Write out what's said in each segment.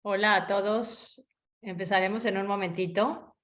Hola a todos. Empezaremos en un momentito.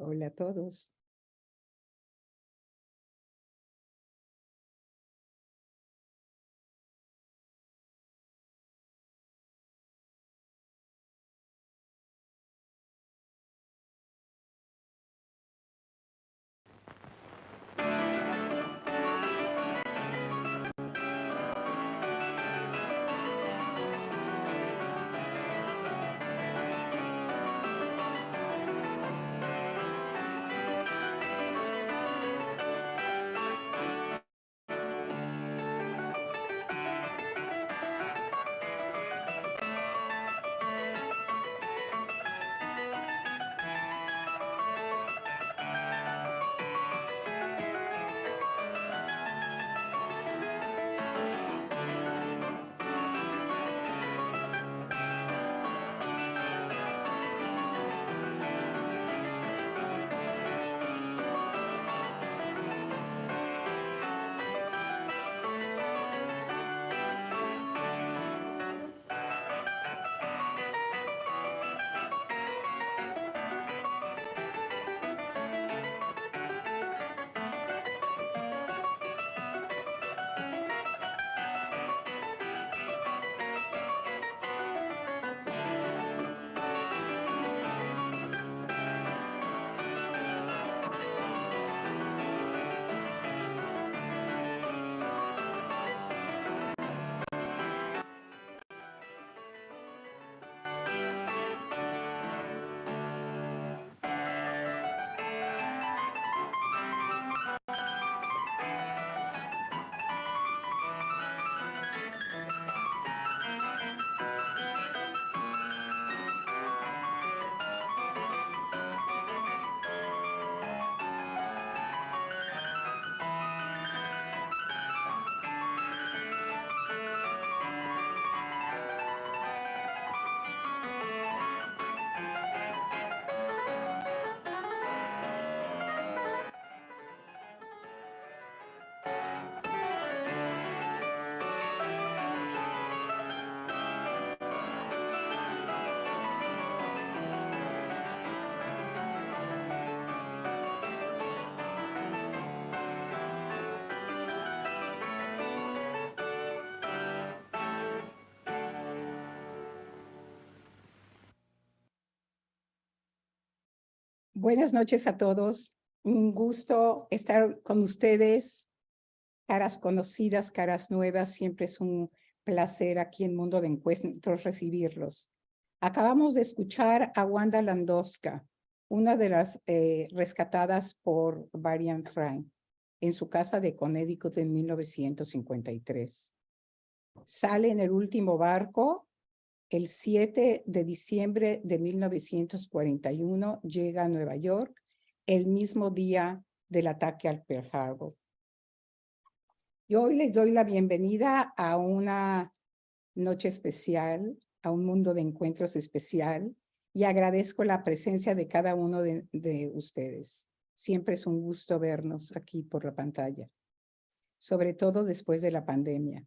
Hola a todos. Buenas noches a todos. Un gusto estar con ustedes. Caras conocidas, caras nuevas. Siempre es un placer aquí en Mundo de Encuentros recibirlos. Acabamos de escuchar a Wanda Landowska, una de las rescatadas por Varian Frank en su casa de Connecticut en 1953. Sale en el último barco. El 7 de diciembre de 1941 llega a Nueva York, el mismo día del ataque al Pearl Harbor. Y hoy les doy la bienvenida a una noche especial, a un mundo de encuentros especial, y agradezco la presencia de cada uno de ustedes. Siempre es un gusto vernos aquí por la pantalla, sobre todo después de la pandemia.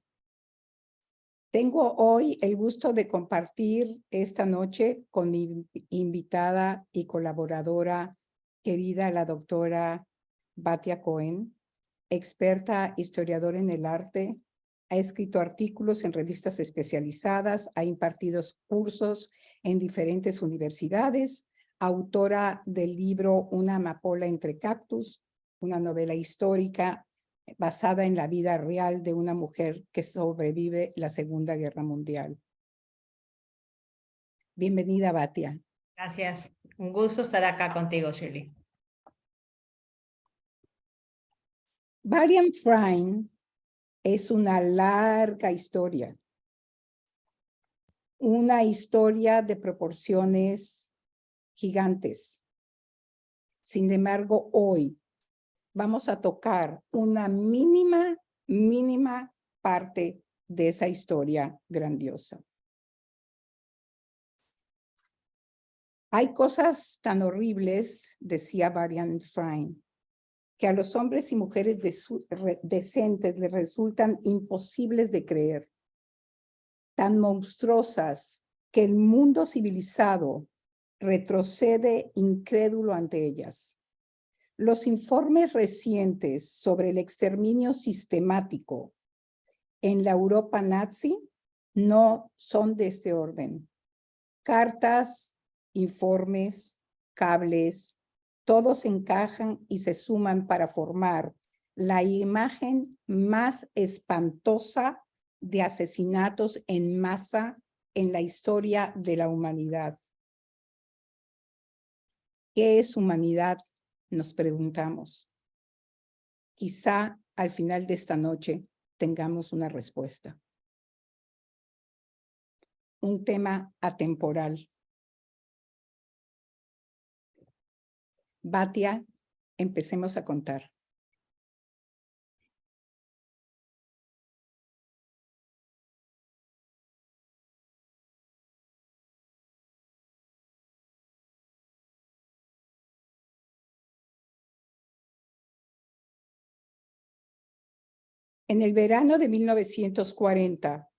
Tengo hoy el gusto de compartir esta noche con mi invitada y colaboradora querida, la doctora Batia Cohen, experta historiadora en el arte, Ha escrito artículos en revistas especializadas, ha impartido cursos en diferentes universidades, autora del libro Una amapola entre cactus, una novela histórica basada en la vida real de una mujer que sobrevive la Segunda Guerra Mundial. Bienvenida, Batia. Gracias. Un gusto estar acá contigo, Shirley. Varian Fry es una larga historia. Una historia de proporciones gigantes. Sin embargo, hoy vamos a tocar una mínima parte de esa historia grandiosa. Hay cosas tan horribles, decía Varian Fry, que a los hombres y mujeres decentes les resultan imposibles de creer, tan monstruosas que el mundo civilizado retrocede incrédulo ante ellas. Los informes recientes sobre el exterminio sistemático en la Europa nazi no son de este orden. Cartas, informes, cables, todos encajan y se suman para formar la imagen más espantosa de asesinatos en masa en la historia de la humanidad. ¿Qué es humanidad? Nos preguntamos. Quizá al final de esta noche tengamos una respuesta. Un tema atemporal. Batia, empecemos a contar. En el verano de 1940,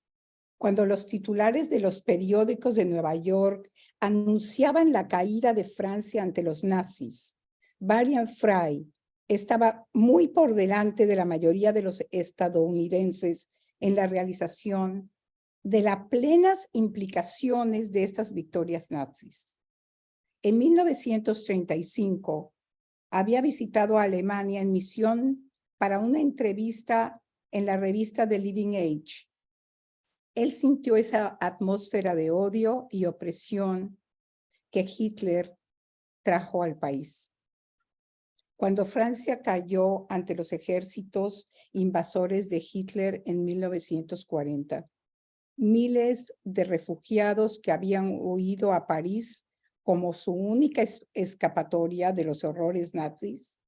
cuando los titulares de los periódicos de Nueva York anunciaban la caída de Francia ante los nazis, Varian Fry estaba muy por delante de la mayoría de los estadounidenses en la realización de las plenas implicaciones de estas victorias nazis. En 1935, había visitado a Alemania en misión para una entrevista en la revista The Living Age. Él sintió esa atmósfera de odio y opresión que Hitler trajo al país. Cuando Francia cayó ante los ejércitos invasores de Hitler en 1940, miles de refugiados que habían huido a París como su única escapatoria de los horrores nazis,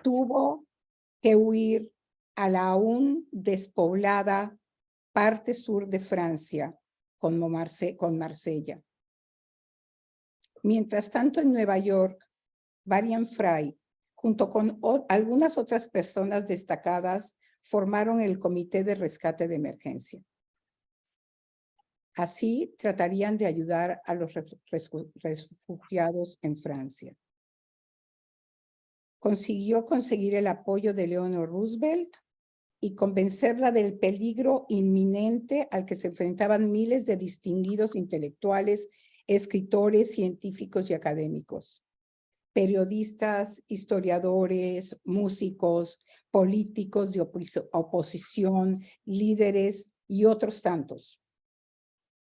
tuvo que huir a la aún despoblada parte sur de Francia, con Marsella. Mientras tanto, en Nueva York, Varian Fry, junto con algunas otras personas destacadas, formaron el Comité de Rescate de Emergencia. Así tratarían de ayudar a los refugiados en Francia. Consiguió conseguir el apoyo de Eleanor Roosevelt y convencerla del peligro inminente al que se enfrentaban miles de distinguidos intelectuales, escritores, científicos y académicos, periodistas, historiadores, músicos, políticos de oposición, líderes y otros tantos.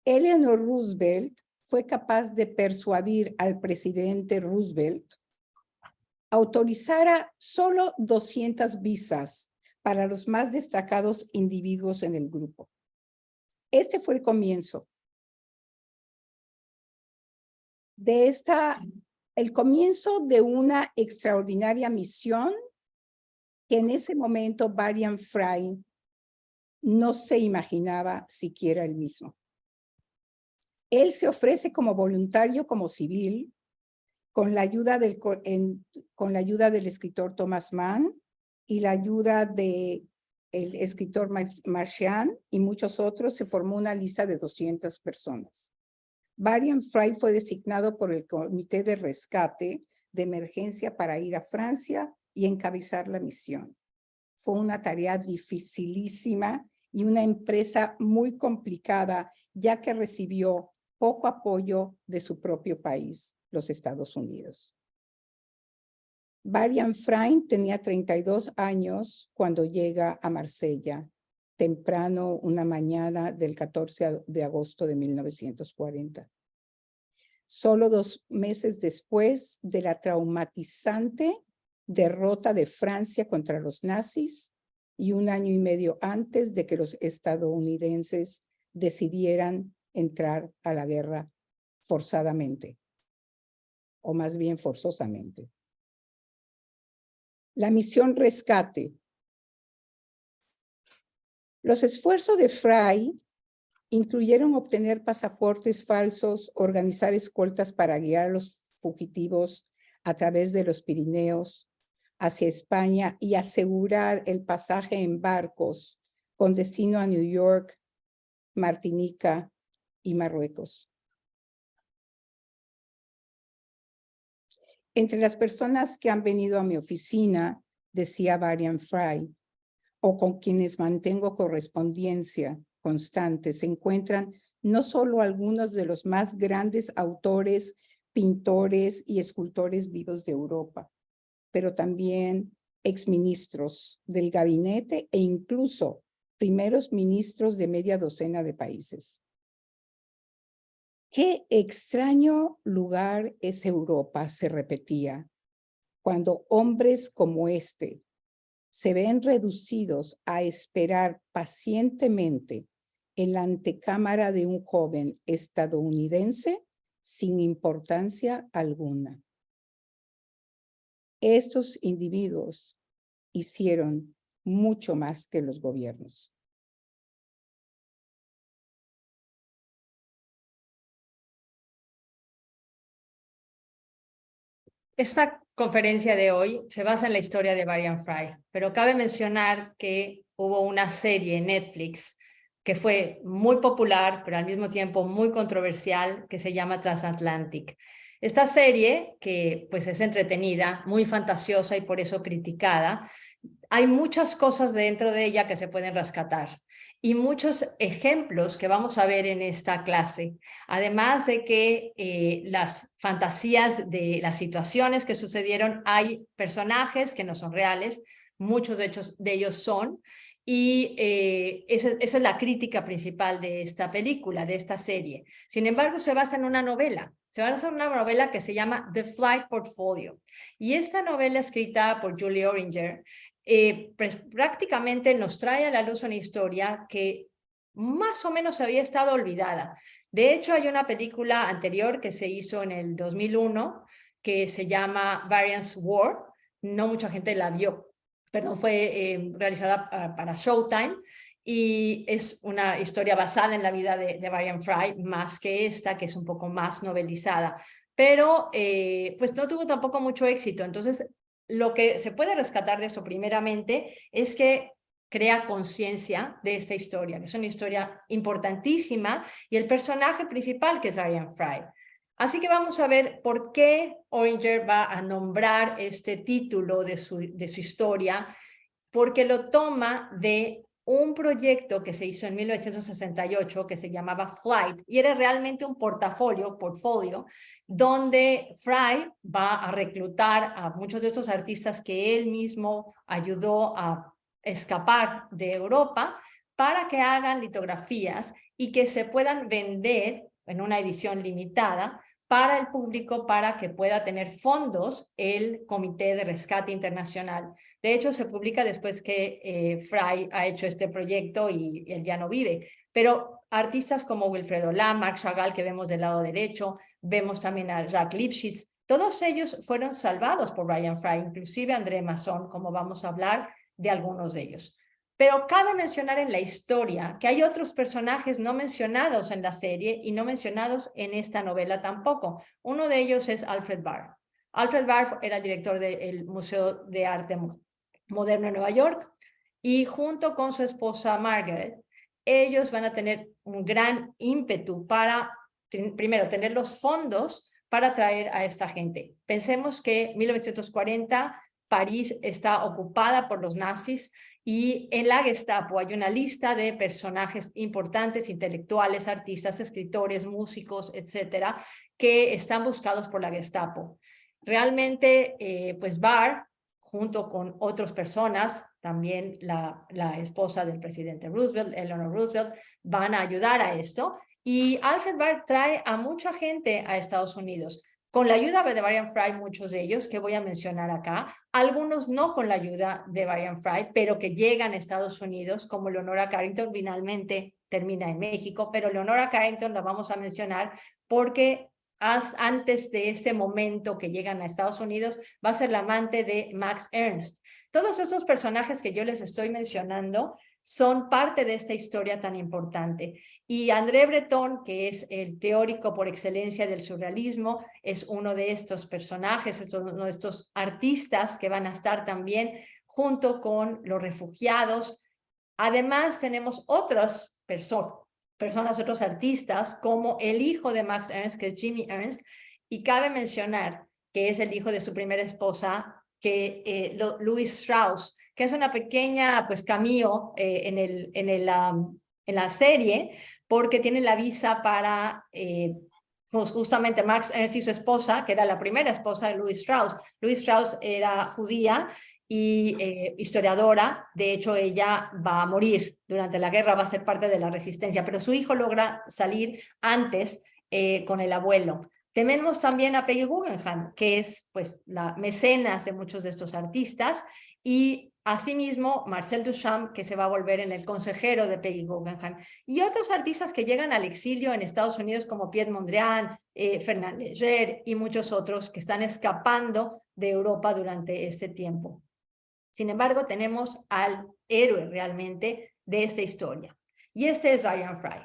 Eleanor Roosevelt fue capaz de persuadir al presidente Roosevelt autorizara solo 200 visas para los más destacados individuos en el grupo. Este fue el comienzo de una extraordinaria misión que en ese momento Varian Fry no se imaginaba siquiera él mismo. Él se ofrece como voluntario, como civil, con la ayuda del escritor Thomas Mann y la ayuda del escritor Marchand y muchos otros. Se formó una lista de 200 personas. Varian Fry fue designado por el Comité de Rescate de Emergencia para ir a Francia y encabezar la misión. Fue una tarea dificilísima y una empresa muy complicada, ya que recibió poco apoyo de su propio país, los Estados Unidos. Varian Frein tenía 32 años cuando llega a Marsella, temprano una mañana del 14 de agosto de 1940. Solo 2 meses después de la traumatizante derrota de Francia contra los nazis y 1 año y medio antes de que los estadounidenses decidieran entrar a la guerra forzadamente, o más bien forzosamente. La misión rescate. Los esfuerzos de Frey incluyeron obtener pasaportes falsos, organizar escoltas para guiar a los fugitivos a través de los Pirineos hacia España y asegurar el pasaje en barcos con destino a New York, Martinica y Marruecos. Entre las personas que han venido a mi oficina, decía Varian Frey, o con quienes mantengo correspondencia constante, se encuentran no solo algunos de los más grandes autores, pintores y escultores vivos de Europa, pero también exministros del gabinete e incluso primeros ministros de media docena de países. Qué extraño lugar es Europa, se repetía, cuando hombres como este se ven reducidos a esperar pacientemente en la antecámara de un joven estadounidense sin importancia alguna. Estos individuos hicieron mucho más que los gobiernos. Esta conferencia de hoy se basa en la historia de Varian Fry, pero cabe mencionar que hubo una serie en Netflix que fue muy popular, pero al mismo tiempo muy controversial, que se llama Transatlantic. Esta serie, que pues es entretenida, muy fantasiosa y por eso criticada, hay muchas cosas dentro de ella que se pueden rescatar y muchos ejemplos que vamos a ver en esta clase, además de que las fantasías de las situaciones que sucedieron, hay personajes que no son reales, muchos de ellos son, y esa es la crítica principal de esta película, de esta serie. Sin embargo, se basa en una novela, que se llama The Flight Portfolio, y esta novela escrita por Julie Oringer pues, prácticamente nos trae a la luz una historia que más o menos había estado olvidada. De hecho, hay una película anterior que se hizo en el 2001 que se llama Variance War. No mucha gente la vio. Perdón, fue realizada para Showtime y es una historia basada en la vida de Varian Fry, más que esta, que es un poco más novelizada. Pero pues no tuvo tampoco mucho éxito. Entonces, lo que se puede rescatar de eso primeramente es que crea conciencia de esta historia, que es una historia importantísima, y el personaje principal, que es Varian Fry. Así que vamos a ver por qué Oringer va a nombrar este título de su historia, porque lo toma de un proyecto que se hizo en 1968 que se llamaba Flight, y era realmente un portfolio, donde Fry va a reclutar a muchos de estos artistas que él mismo ayudó a escapar de Europa para que hagan litografías y que se puedan vender en una edición limitada para el público, para que pueda tener fondos el Comité de Rescate Internacional. De hecho, se publica después que Fry ha hecho este proyecto y él ya no vive. Pero artistas como Wilfredo Lamm, Marc Chagall, que vemos del lado derecho, vemos también a Jacques Lipchitz, todos ellos fueron salvados por Varian Fry, inclusive André Masson, como vamos a hablar de algunos de ellos. Pero cabe mencionar en la historia que hay otros personajes no mencionados en la serie y no mencionados en esta novela tampoco. Uno de ellos es Alfred Barr. Alfred Barr era el director del Museo de Arte Moderno en Nueva York, y junto con su esposa Margaret, ellos van a tener un gran ímpetu para, primero, tener los fondos para traer a esta gente. Pensemos que en 1940 París está ocupada por los nazis Y en la Gestapo hay una lista de personajes importantes, intelectuales, artistas, escritores, músicos, etcétera, que están buscados por la Gestapo. Realmente, pues Barr, junto con otras personas, también la esposa del presidente Roosevelt, Eleanor Roosevelt, van a ayudar a esto. Y Alfred Barr trae a mucha gente a Estados Unidos, con la ayuda de Varian Fry, muchos de ellos que voy a mencionar acá, algunos no con la ayuda de Varian Fry, pero que llegan a Estados Unidos, como Leonora Carrington, finalmente termina en México, pero Leonora Carrington la vamos a mencionar porque antes de este momento que llegan a Estados Unidos, va a ser la amante de Max Ernst. Todos estos personajes que yo les estoy mencionando son parte de esta historia tan importante. Y André Breton, que es el teórico por excelencia del surrealismo, es uno de estos personajes, es uno de estos artistas que van a estar también junto con los refugiados. Además, tenemos otras personas, otros artistas, como el hijo de Max Ernst, que es Jimmy Ernst, y cabe mencionar que es el hijo de su primera esposa, que Louis Strauss, que es una pequeña pues cameo en la serie, porque tiene la visa para pues justamente Max Ernst y su esposa, que era la primera esposa de Louis Strauss. Louis Strauss era judía y historiadora. De hecho, ella va a morir durante la guerra, va a ser parte de la resistencia, pero su hijo logra salir antes con el abuelo. Tenemos también a Peggy Guggenheim, que es pues la mecenas de muchos de estos artistas, y asimismo Marcel Duchamp, que se va a volver en el consejero de Peggy Guggenheim, y otros artistas que llegan al exilio en Estados Unidos como Piet Mondrian, Fernand Léger y muchos otros que están escapando de Europa durante este tiempo. Sin embargo, tenemos al héroe realmente de esta historia, y este es Varian Fry.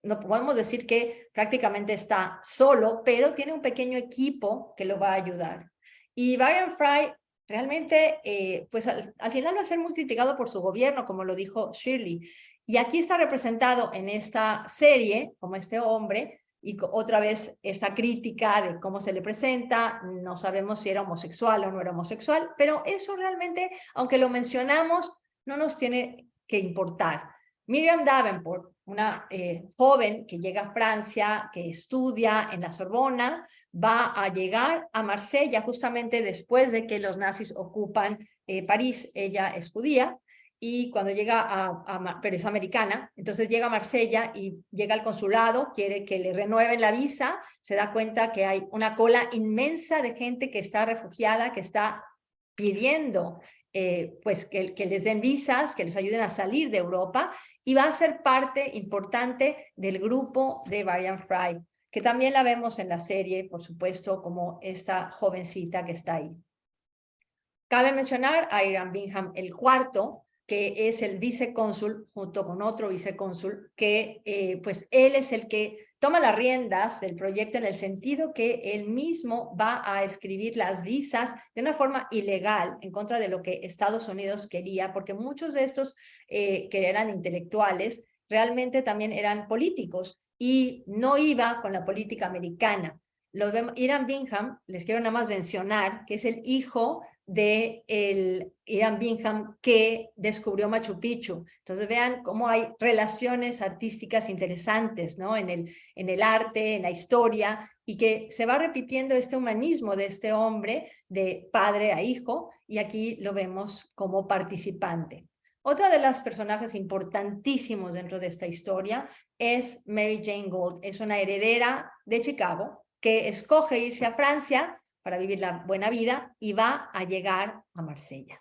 No podemos decir que prácticamente está solo, pero tiene un pequeño equipo que lo va a ayudar. Y Varian Fry realmente, pues al final va a ser muy criticado por su gobierno, como lo dijo Shirley. Y aquí está representado en esta serie como este hombre, y otra vez esta crítica de cómo se le presenta, no sabemos si era homosexual o no era homosexual, pero eso realmente, aunque lo mencionamos, no nos tiene que importar. Miriam Davenport, una joven que llega a Francia, que estudia en la Sorbona, va a llegar a Marsella justamente después de que los nazis ocupan París. Ella es judía, y cuando llega pero es americana, entonces llega a Marsella y llega al consulado, quiere que le renueven la visa, se da cuenta que hay una cola inmensa de gente que está refugiada, que está pidiendo pues que les den visas, que les ayuden a salir de Europa, y va a ser parte importante del grupo de Varian Fry, que también la vemos en la serie, por supuesto, como esta jovencita que está ahí. Cabe mencionar a Hiram Bingham el cuarto, que es el vicecónsul, junto con otro vicecónsul, que pues él es el que toma las riendas del proyecto, en el sentido que él mismo va a escribir las visas de una forma ilegal, en contra de lo que Estados Unidos quería, porque muchos de estos que eran intelectuales realmente también eran políticos, y no iba con la política americana. Hiram Bingham, les quiero nada más mencionar, que es el hijo de Hiram Bingham que descubrió Machu Picchu. Entonces vean cómo hay relaciones artísticas interesantes, ¿no? En el arte, en la historia, y que se va repitiendo este humanismo de este hombre de padre a hijo, y aquí lo vemos como participante. Otra de las personajes importantísimos dentro de esta historia es Mary Jane Gould. Es una heredera de Chicago que escoge irse a Francia para vivir la buena vida, y va a llegar a Marsella.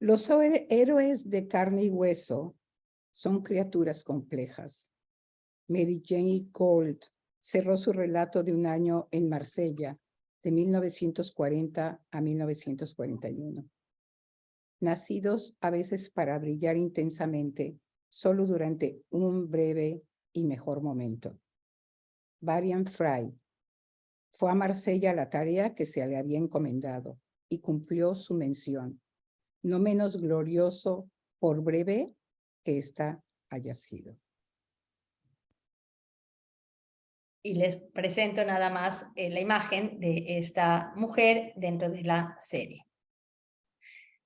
Los héroes de carne y hueso son criaturas complejas. Mary Jane Gould cerró su relato de un año en Marsella, de 1940 a 1941. Nacidos a veces para brillar intensamente, solo durante un breve y mejor momento. Varian Fry fue a Marsella a la tarea que se le había encomendado y cumplió su mención, no menos glorioso por breve que ésta haya sido. Y les presento nada más la imagen de esta mujer dentro de la serie.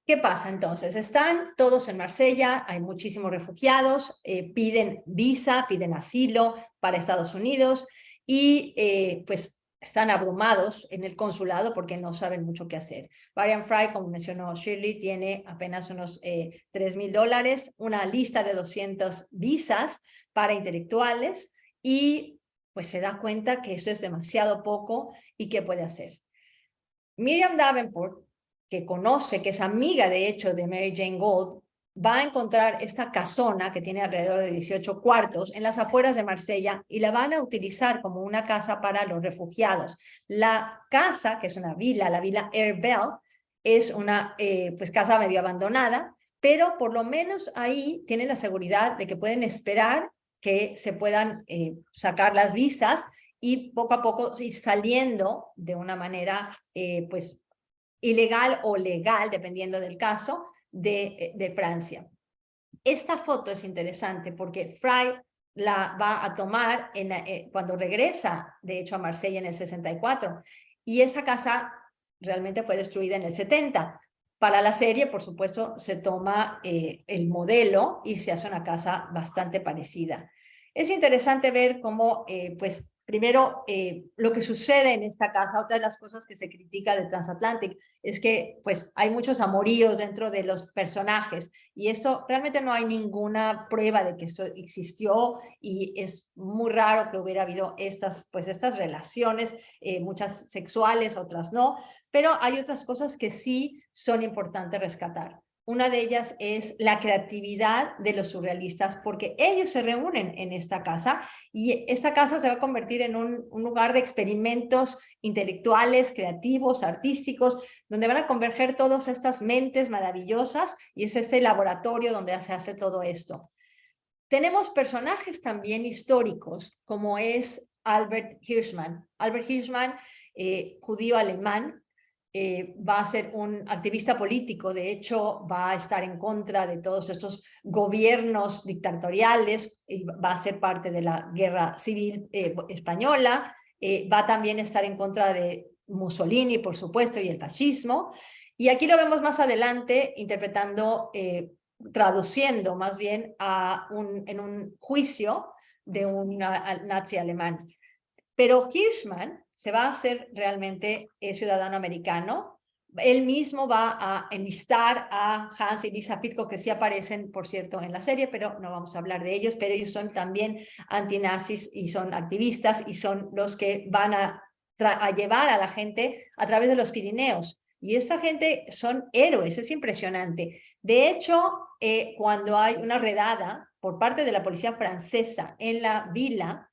¿Qué pasa entonces? Están todos en Marsella, hay muchísimos refugiados, piden visa, piden asilo para Estados Unidos y pues están abrumados en el consulado porque no saben mucho qué hacer. Varian Fry, como mencionó Shirley, tiene apenas unos $3,000, una lista de 200 visas para intelectuales y pues se da cuenta que eso es demasiado poco y qué puede hacer. Miriam Davenport, que conoce, que es amiga de hecho de Mary Jane Gould, va a encontrar esta casona que tiene alrededor de 18 cuartos en las afueras de Marsella y la van a utilizar como una casa para los refugiados. La casa, que es una vila, la vila Airbell, es una pues casa medio abandonada, pero por lo menos ahí tienen la seguridad de que pueden esperar que se puedan sacar las visas y poco a poco ir saliendo de una manera pues ilegal o legal, dependiendo del caso, de Francia. Esta foto es interesante porque Fry la va a tomar cuando regresa, de hecho, a Marsella en el 64, y esa casa realmente fue destruida en el 70. Para la serie, por supuesto, se toma el modelo y se hace una casa bastante parecida. Es interesante ver cómo, pues, primero, lo que sucede en esta casa. Otra de las cosas que se critica de Transatlantic es que, pues, hay muchos amoríos dentro de los personajes y esto realmente no hay ninguna prueba de que esto existió y es muy raro que hubiera habido estas relaciones, muchas sexuales, otras no, pero hay otras cosas que sí son importantes rescatar. Una de ellas es la creatividad de los surrealistas, porque ellos se reúnen en esta casa y esta casa se va a convertir en un lugar de experimentos intelectuales, creativos, artísticos, donde van a converger todas estas mentes maravillosas y es este laboratorio donde se hace todo esto. Tenemos personajes también históricos, como es Albert Hirschman. Albert Hirschman, judío alemán, va a ser un activista político, de hecho va a estar en contra de todos estos gobiernos dictatoriales, y va a ser parte de la guerra civil española, va a también estar en contra de Mussolini, por supuesto, y el fascismo, y aquí lo vemos más adelante interpretando, traduciendo más bien en un juicio de un nazi alemán. Pero Hirschman se va a hacer realmente ciudadano americano. Él mismo va a enlistar a Hans y Lisa Pitko, que sí aparecen, por cierto, en la serie, pero no vamos a hablar de ellos, pero ellos son también antinazis y son activistas y son los que van a llevar a la gente a través de los Pirineos. Y esta gente son héroes, es impresionante. De hecho, cuando hay una redada por parte de la policía francesa en la vila,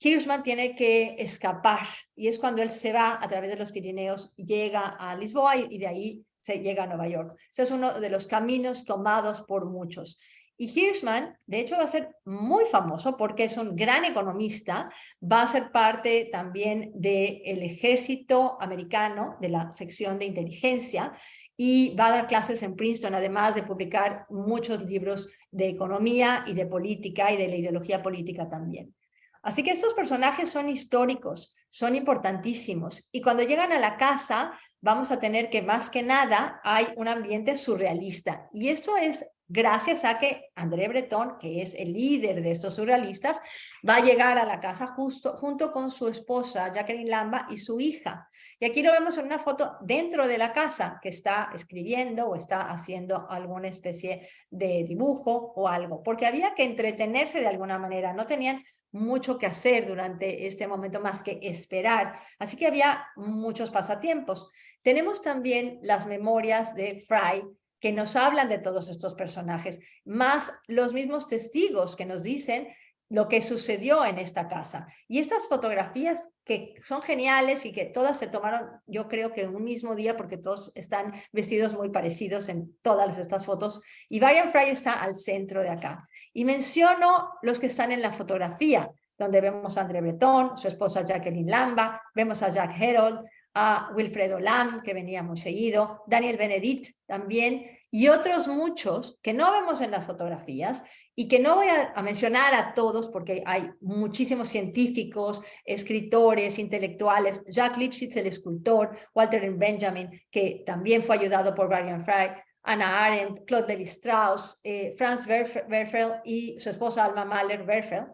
Hirschman tiene que escapar y es cuando él se va a través de los Pirineos, llega a Lisboa y de ahí se llega a Nueva York. Ese es uno de los caminos tomados por muchos. Y Hirschman, de hecho, va a ser muy famoso porque es un gran economista, va a ser parte también del ejército americano, de la sección de inteligencia, y va a dar clases en Princeton, además de publicar muchos libros de economía y de política y de la ideología política también. Así que estos personajes son históricos, son importantísimos. Y cuando llegan a la casa, vamos a tener que más que nada hay un ambiente surrealista. Y eso es gracias a que André Breton, que es el líder de estos surrealistas, va a llegar a la casa junto con su esposa, Jacqueline Lamba, y su hija. Y aquí lo vemos en una foto dentro de la casa, que está escribiendo o está haciendo alguna especie de dibujo o algo, porque había que entretenerse de alguna manera. No tenían mucho que hacer durante este momento más que esperar. Así que había muchos pasatiempos. Tenemos también las memorias de Fry que nos hablan de todos estos personajes, más los mismos testigos que nos dicen lo que sucedió en esta casa. Y estas fotografías que son geniales y que todas se tomaron, yo creo que en un mismo día, porque todos están vestidos muy parecidos en todas estas fotos, y Varian Fry está al centro de acá. Y menciono los que están en la fotografía, donde vemos a André Breton, su esposa Jacqueline Lamba, vemos a Jack Herold, a Wilfredo Lam, que venía muy seguido, Daniel Benedict también, y otros muchos que no vemos en las fotografías y que no voy a mencionar a todos porque hay muchísimos científicos, escritores, intelectuales, Jack Lipschitz, el escultor, Walter Benjamin, que también fue ayudado por Varian Fry, Hannah Arendt, Claude Lévi-Strauss, Franz Werfel y su esposa Alma Mahler-Werfel,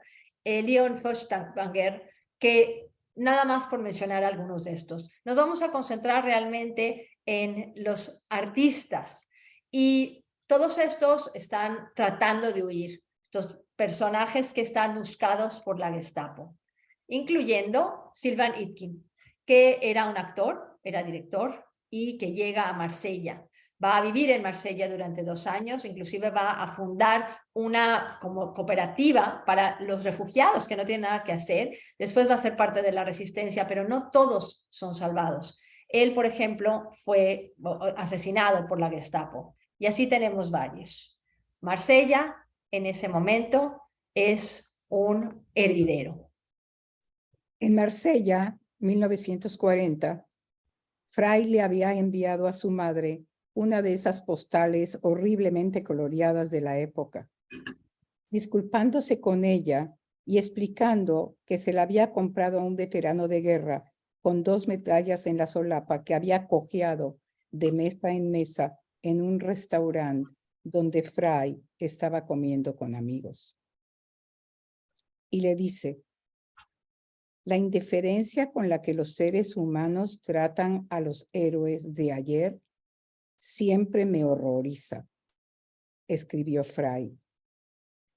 Leon Feuchtwanger, que nada más por mencionar algunos de estos. Nos vamos a concentrar realmente en los artistas y todos estos están tratando de huir, estos personajes que están buscados por la Gestapo, incluyendo Sylvain Itkin, que era un actor, era director y que llega a Marsella. Va a vivir en Marsella durante 2 años, inclusive va a fundar una como cooperativa para los refugiados que no tienen nada que hacer. Después va a ser parte de la resistencia, pero no todos son salvados. Él, por ejemplo, fue asesinado por la Gestapo. Y así tenemos varios. Marsella, en ese momento, es un hervidero. En Marsella, 1940, Fry le había enviado a su madre una de esas postales horriblemente coloreadas de la época, disculpándose con ella y explicando que se la había comprado a un veterano de guerra con 2 medallas en la solapa que había cojeado de mesa en mesa en un restaurante donde Fry estaba comiendo con amigos. Y le dice: la indiferencia con la que los seres humanos tratan a los héroes de ayer siempre me horroriza, escribió Fry,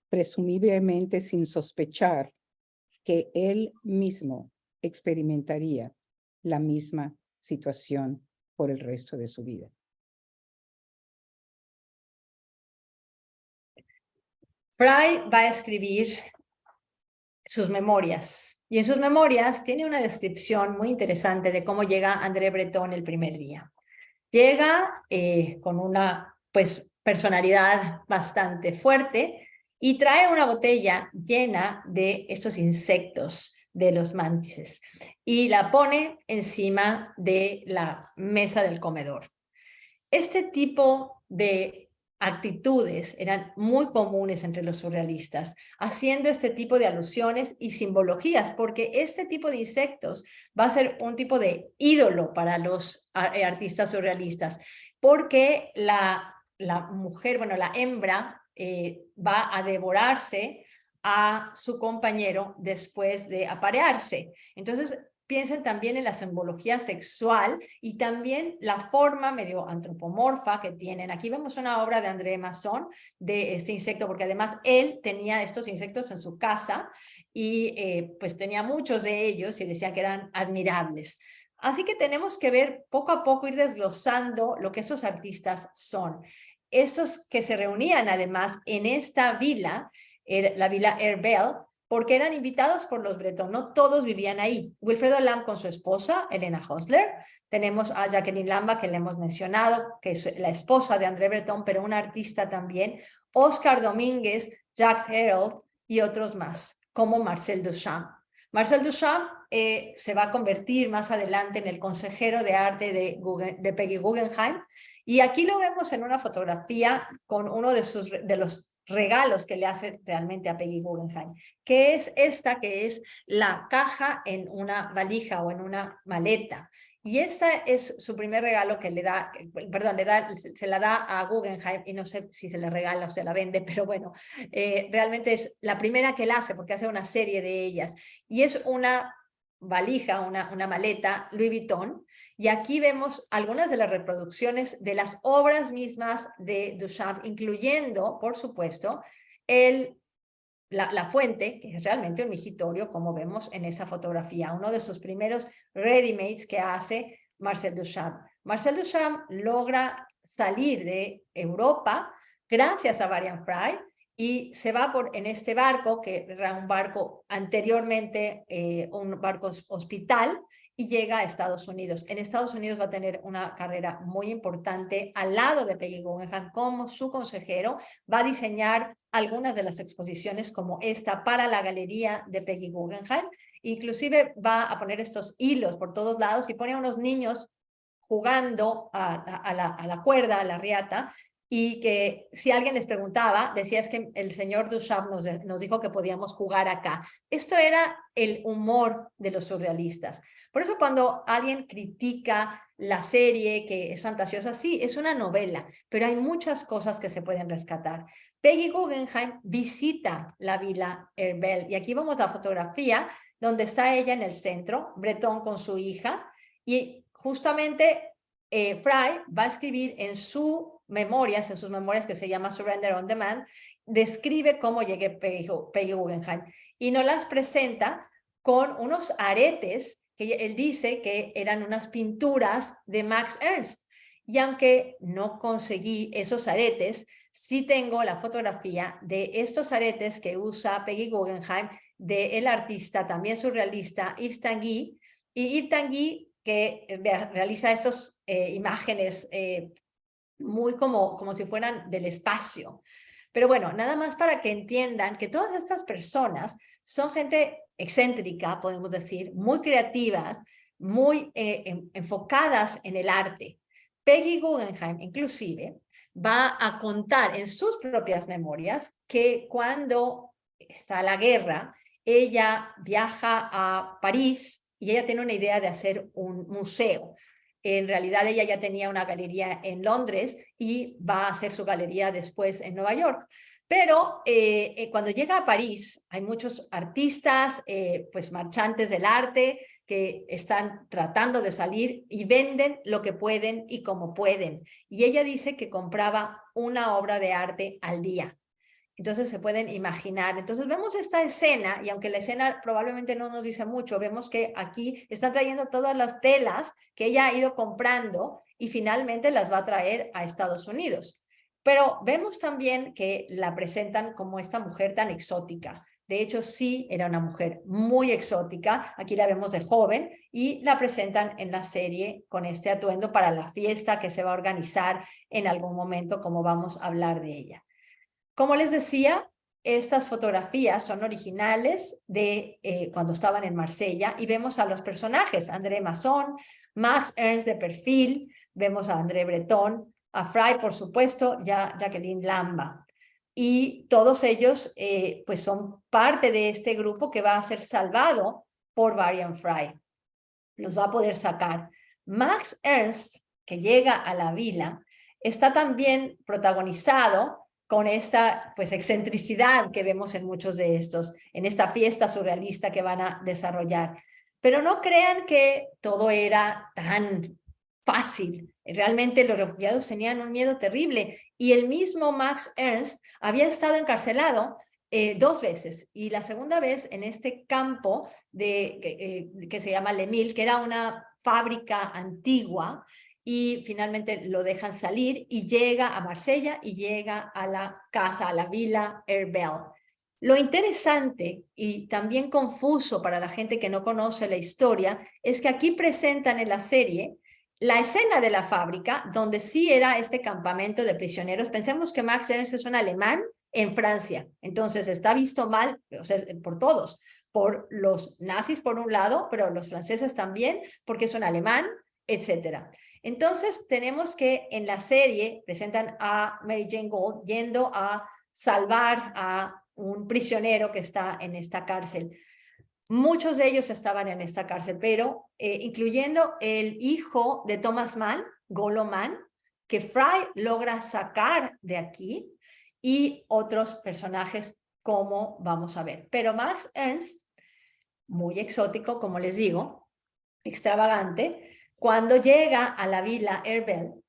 presumiblemente sin sospechar que él mismo experimentaría la misma situación por el resto de su vida. Fry va a escribir sus memorias, y en sus memorias tiene una descripción muy interesante de cómo llega André Breton el primer día. Llega con una personalidad bastante fuerte y trae una botella llena de estos insectos de los mantises y la pone encima de la mesa del comedor. Este tipo de actitudes eran muy comunes entre los surrealistas, haciendo este tipo de alusiones y simbologías, porque este tipo de insectos va a ser un tipo de ídolo para los artistas surrealistas, porque la mujer, bueno, la hembra va a devorarse a su compañero después de aparearse. Entonces, piensen también en la simbología sexual y también la forma medio antropomorfa que tienen. Aquí vemos una obra de André Masson de este insecto, porque además él tenía estos insectos en su casa y pues tenía muchos de ellos y decía que eran admirables. Así que tenemos que ver poco a poco, ir desglosando lo que esos artistas son. Esos que se reunían además en esta vila, la vila Herbel, porque eran invitados por los Breton, no todos vivían ahí. Wilfredo Lamb con su esposa, Elena Hosler, tenemos a Jacqueline Lamba, que le hemos mencionado, que es la esposa de André Breton, pero una artista también, Oscar Domínguez, Jacques Herold y otros más, como Marcel Duchamp. Marcel Duchamp se va a convertir más adelante en el consejero de arte de Peggy Guggenheim, y aquí lo vemos en una fotografía con uno de los regalos que le hace realmente a Peggy Guggenheim, que es esta, que es la caja en una valija o en una maleta. Y esta es su primer regalo que le da, perdón, se la da a Guggenheim, y no sé si se le regala o se la vende, pero bueno, realmente es la primera que él hace, porque hace una serie de ellas. Y es una valija, una maleta Louis Vuitton, y aquí vemos algunas de las reproducciones de las obras mismas de Duchamp, incluyendo, por supuesto, la fuente, que es realmente un migitorio, como vemos en esa fotografía, uno de sus primeros ready-mades que hace Marcel Duchamp. Marcel Duchamp logra salir de Europa gracias a Varian Fry y se va en este barco, que era un barco anteriormente, un barco hospital, y llega a Estados Unidos. En Estados Unidos va a tener una carrera muy importante al lado de Peggy Guggenheim como su consejero. Va a diseñar algunas de las exposiciones como esta para la galería de Peggy Guggenheim. Inclusive va a poner estos hilos por todos lados y pone a unos niños jugando a la cuerda, a la riata, y que si alguien les preguntaba, decía es que el señor Duchamp nos dijo que podíamos jugar acá. Esto era el humor de los surrealistas. Por eso cuando alguien critica la serie, que es fantasiosa, sí, es una novela, pero hay muchas cosas que se pueden rescatar. Peggy Guggenheim visita la Villa Herbel, y aquí vemos la fotografía donde está ella en el centro, Breton con su hija, y justamente Fry va a escribir en sus memorias que se llama Surrender on Demand, describe cómo llegué Peggy Guggenheim y nos las presenta con unos aretes que él dice que eran unas pinturas de Max Ernst. Y aunque no conseguí esos aretes, sí tengo la fotografía de estos aretes que usa Peggy Guggenheim del artista también surrealista Yves Tanguy. Y Yves Tanguy que realiza estas imágenes muy como si fueran del espacio. Pero bueno, nada más para que entiendan que todas estas personas son gente excéntrica, podemos decir, muy creativas, muy enfocadas en el arte. Peggy Guggenheim, inclusive, va a contar en sus propias memorias que cuando está la guerra, ella viaja a París y ella tiene una idea de hacer un museo. En realidad ella ya tenía una galería en Londres y va a hacer su galería después en Nueva York. Pero cuando llega a París hay muchos artistas, pues marchantes del arte que están tratando de salir y venden lo que pueden y como pueden. Y ella dice que compraba una obra de arte al día. Entonces se pueden imaginar. Entonces vemos esta escena y aunque la escena probablemente no nos dice mucho, vemos que aquí están trayendo todas las telas que ella ha ido comprando y finalmente las va a traer a Estados Unidos. Pero vemos también que la presentan como esta mujer tan exótica. De hecho, sí, era una mujer muy exótica. Aquí la vemos de joven y la presentan en la serie con este atuendo para la fiesta que se va a organizar en algún momento, como vamos a hablar de ella. Como les decía, estas fotografías son originales de cuando estaban en Marsella y vemos a los personajes, André Masson, Max Ernst de perfil, vemos a André Breton, a Fry, por supuesto, Jacqueline Lamba. Y todos ellos pues son parte de este grupo que va a ser salvado por Varian Fry. Los va a poder sacar. Max Ernst, que llega a la vila, está también protagonizado con esta pues excentricidad que vemos en muchos de estos, en esta fiesta surrealista que van a desarrollar. Pero no crean que todo era tan fácil. Realmente los refugiados tenían un miedo terrible y el mismo Max Ernst había estado encarcelado 2 veces y la segunda vez en este campo que se llama Lemil, que era una fábrica antigua y finalmente lo dejan salir y llega a Marsella y llega a la casa, a la Villa Herbel. Lo interesante y también confuso para la gente que no conoce la historia es que aquí presentan en la serie la escena de la fábrica, donde sí era este campamento de prisioneros. Pensemos que Max Ernst es un alemán en Francia, entonces está visto mal, o sea, por todos, por los nazis por un lado, pero los franceses también, porque es un alemán, etcétera. Entonces tenemos que en la serie presentan a Mary Jane Gold yendo a salvar a un prisionero que está en esta cárcel. Muchos de ellos estaban en esta cárcel, pero incluyendo el hijo de Thomas Mann, Golo Mann, que Fry logra sacar de aquí, y otros personajes como vamos a ver. Pero Max Ernst, muy exótico, como les digo, extravagante, cuando llega a la Villa Herbel,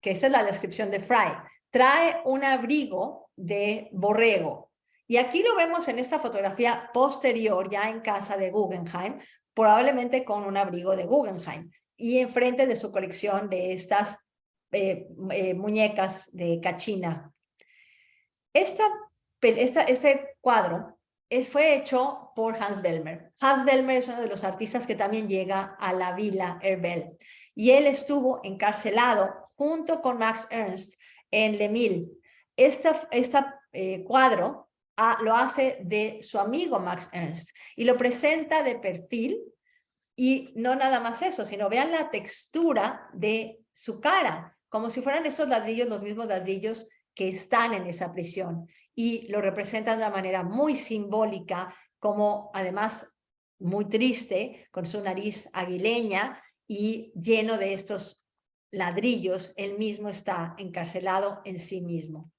que esa es la descripción de Fry, trae un abrigo de borrego. Y aquí lo vemos en esta fotografía posterior, ya en casa de Guggenheim, probablemente con un abrigo de Guggenheim, y enfrente de su colección de estas muñecas de cachina. Este cuadro fue hecho por Hans Bellmer. Hans Bellmer es uno de los artistas que también llega a la Villa Herbel. Y él estuvo encarcelado junto con Max Ernst en Lemil. Este cuadro lo hace de su amigo Max Ernst y lo presenta de perfil. Y no nada más eso, sino vean la textura de su cara, como si fueran estos ladrillos los mismos ladrillos que están en esa prisión, y lo representan de una manera muy simbólica, como además muy triste, con su nariz aguileña y lleno de estos ladrillos. Él mismo está encarcelado en sí mismo.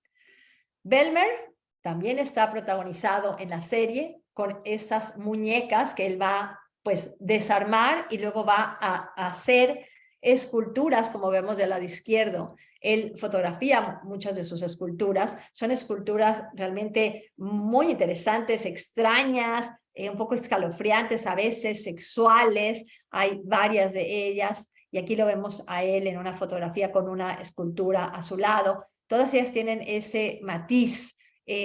Belmer también está protagonizado en la serie con estas muñecas que él va pues desarmar y luego va a hacer esculturas, como vemos del lado izquierdo. Él fotografía muchas de sus esculturas, son esculturas realmente muy interesantes, extrañas, un poco escalofriantes a veces, sexuales, hay varias de ellas, y aquí lo vemos a él en una fotografía con una escultura a su lado. Todas ellas tienen ese matiz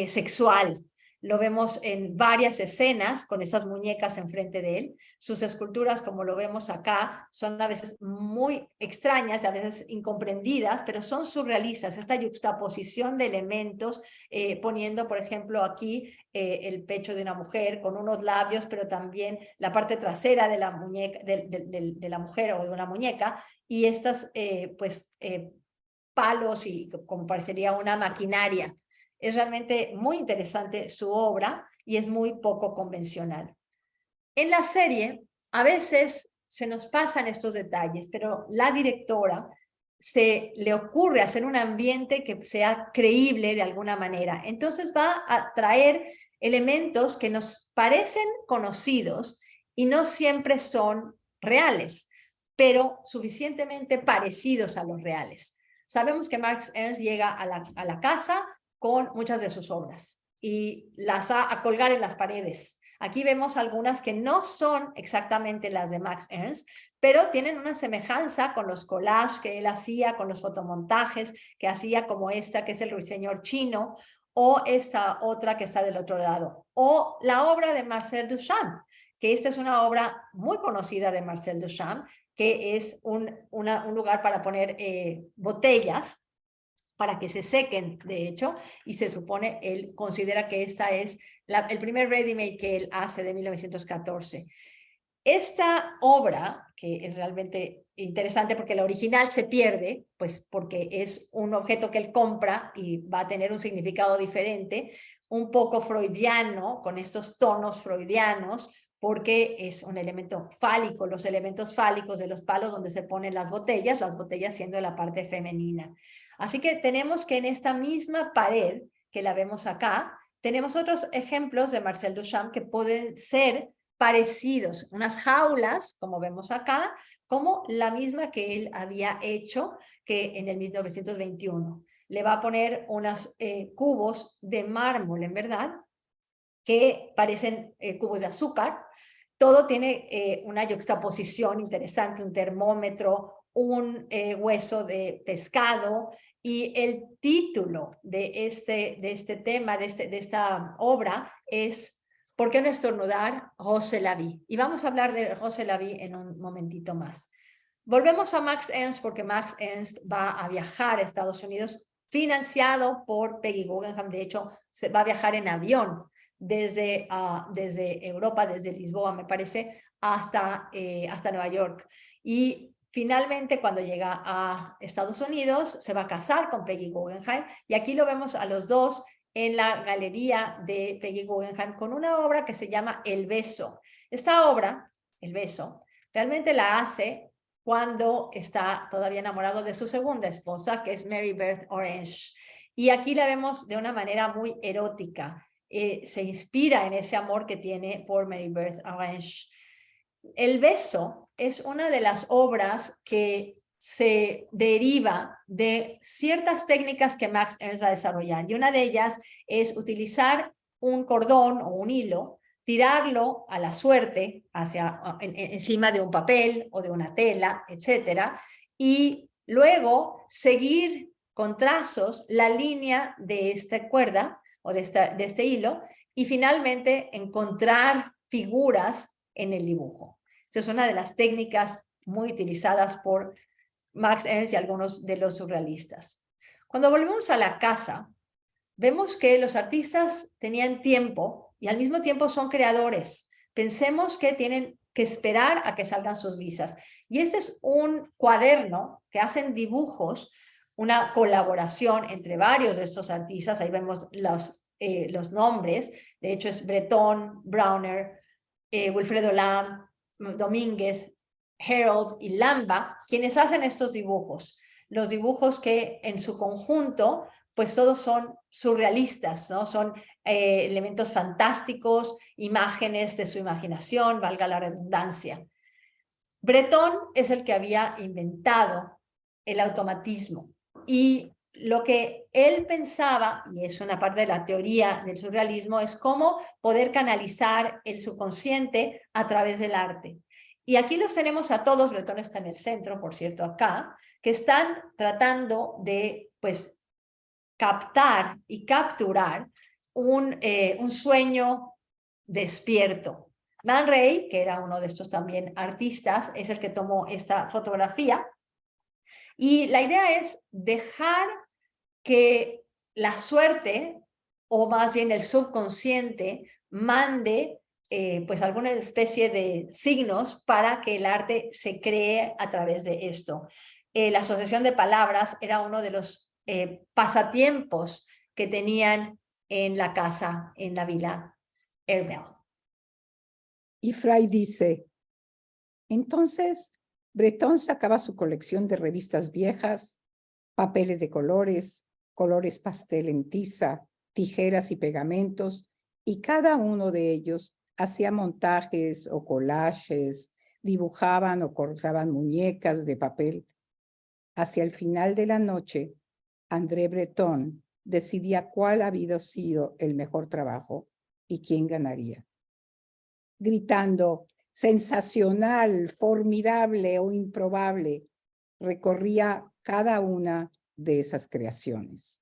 sexual. Lo vemos en varias escenas con esas muñecas enfrente de él. Sus esculturas, como lo vemos acá, son a veces muy extrañas, a veces incomprendidas, pero son surrealistas. Esta yuxtaposición de elementos, poniendo, por ejemplo, aquí el pecho de una mujer con unos labios, pero también la parte trasera de la muñeca, de la mujer o de una muñeca, y estas, palos y como parecería una maquinaria. Es realmente muy interesante su obra y es muy poco convencional. En la serie, a veces se nos pasan estos detalles, pero la directora se le ocurre hacer un ambiente que sea creíble de alguna manera. Entonces va a traer elementos que nos parecen conocidos y no siempre son reales, pero suficientemente parecidos a los reales. Sabemos que Max Ernst llega a la casa con muchas de sus obras y las va a colgar en las paredes. Aquí vemos algunas que no son exactamente las de Max Ernst, pero tienen una semejanza con los collages que él hacía, con los fotomontajes que hacía, como esta que es el ruiseñor chino, o esta otra que está del otro lado, o la obra de Marcel Duchamp, que esta es una obra muy conocida de Marcel Duchamp, que es un lugar para poner botellas para que se sequen, de hecho, y se supone, él considera que esta es el primer ready-made que él hace de 1914. Esta obra, que es realmente interesante porque la original se pierde, pues porque es un objeto que él compra y va a tener un significado diferente, un poco freudiano, con estos tonos freudianos, porque es un elemento fálico, los elementos fálicos de los palos donde se ponen las botellas siendo la parte femenina. Así que tenemos que en esta misma pared que la vemos acá, tenemos otros ejemplos de Marcel Duchamp que pueden ser parecidos, unas jaulas, como vemos acá, como la misma que él había hecho que en el 1921. Le va a poner unos cubos de mármol, en verdad, que parecen cubos de azúcar. Todo tiene una yuxtaposición interesante, un termómetro, un hueso de pescado, y el título de este tema, de esta obra es ¿Por qué no estornudar? José Lavie. Y vamos a hablar de José Lavie en un momentito más. Volvemos a Max Ernst porque Max Ernst va a viajar a Estados Unidos financiado por Peggy Guggenheim. De hecho, se va a viajar en avión desde Europa, desde Lisboa, me parece, hasta Nueva York. Y finalmente, cuando llega a Estados Unidos, se va a casar con Peggy Guggenheim. Y aquí lo vemos a los dos en la galería de Peggy Guggenheim con una obra que se llama El Beso. Esta obra, El Beso, realmente la hace cuando está todavía enamorado de su segunda esposa, que es Mary Beth Orange. Y aquí la vemos de una manera muy erótica. Se inspira en ese amor que tiene por Mary Beth Orange. El Beso es una de las obras que se deriva de ciertas técnicas que Max Ernst va a desarrollar, y una de ellas es utilizar un cordón o un hilo, tirarlo a la suerte encima de un papel o de una tela, etcétera, y luego seguir con trazos la línea de esta cuerda o de este hilo, y finalmente encontrar figuras en el dibujo. Esta es una de las técnicas muy utilizadas por Max Ernst y algunos de los surrealistas. Cuando volvemos a la casa, vemos que los artistas tenían tiempo y al mismo tiempo son creadores. Pensemos que tienen que esperar a que salgan sus visas. Y este es un cuaderno que hacen dibujos una colaboración entre varios de estos artistas. Ahí vemos los nombres. De hecho, es Breton, Browner, Wilfredo Lam, Domínguez, Harold y Lamba, quienes hacen estos dibujos. Los dibujos que en su conjunto, pues todos son surrealistas, ¿no? Son elementos fantásticos, imágenes de su imaginación, valga la redundancia. Breton es el que había inventado el automatismo, y lo que él pensaba, y es una parte de la teoría del surrealismo, es cómo poder canalizar el subconsciente a través del arte. Y aquí los tenemos a todos, Breton está en el centro, por cierto, acá, que están tratando de, pues, captar y capturar un sueño despierto. Man Ray, que era uno de estos también artistas, es el que tomó esta fotografía. Y la idea es dejar que la suerte, o más bien el subconsciente, mande pues alguna especie de signos para que el arte se cree a través de esto. La asociación de palabras era uno de los pasatiempos que tenían en la casa, en la villa Herbel. Y Fry dice, entonces Breton sacaba su colección de revistas viejas, papeles de colores, colores pastel en tiza, tijeras y pegamentos, y cada uno de ellos hacía montajes o collages, dibujaban o cortaban muñecas de papel. Hacia el final de la noche, André Breton decidía cuál había sido el mejor trabajo y quién ganaría. Gritando, sensacional, formidable o improbable, recorría cada una de esas creaciones.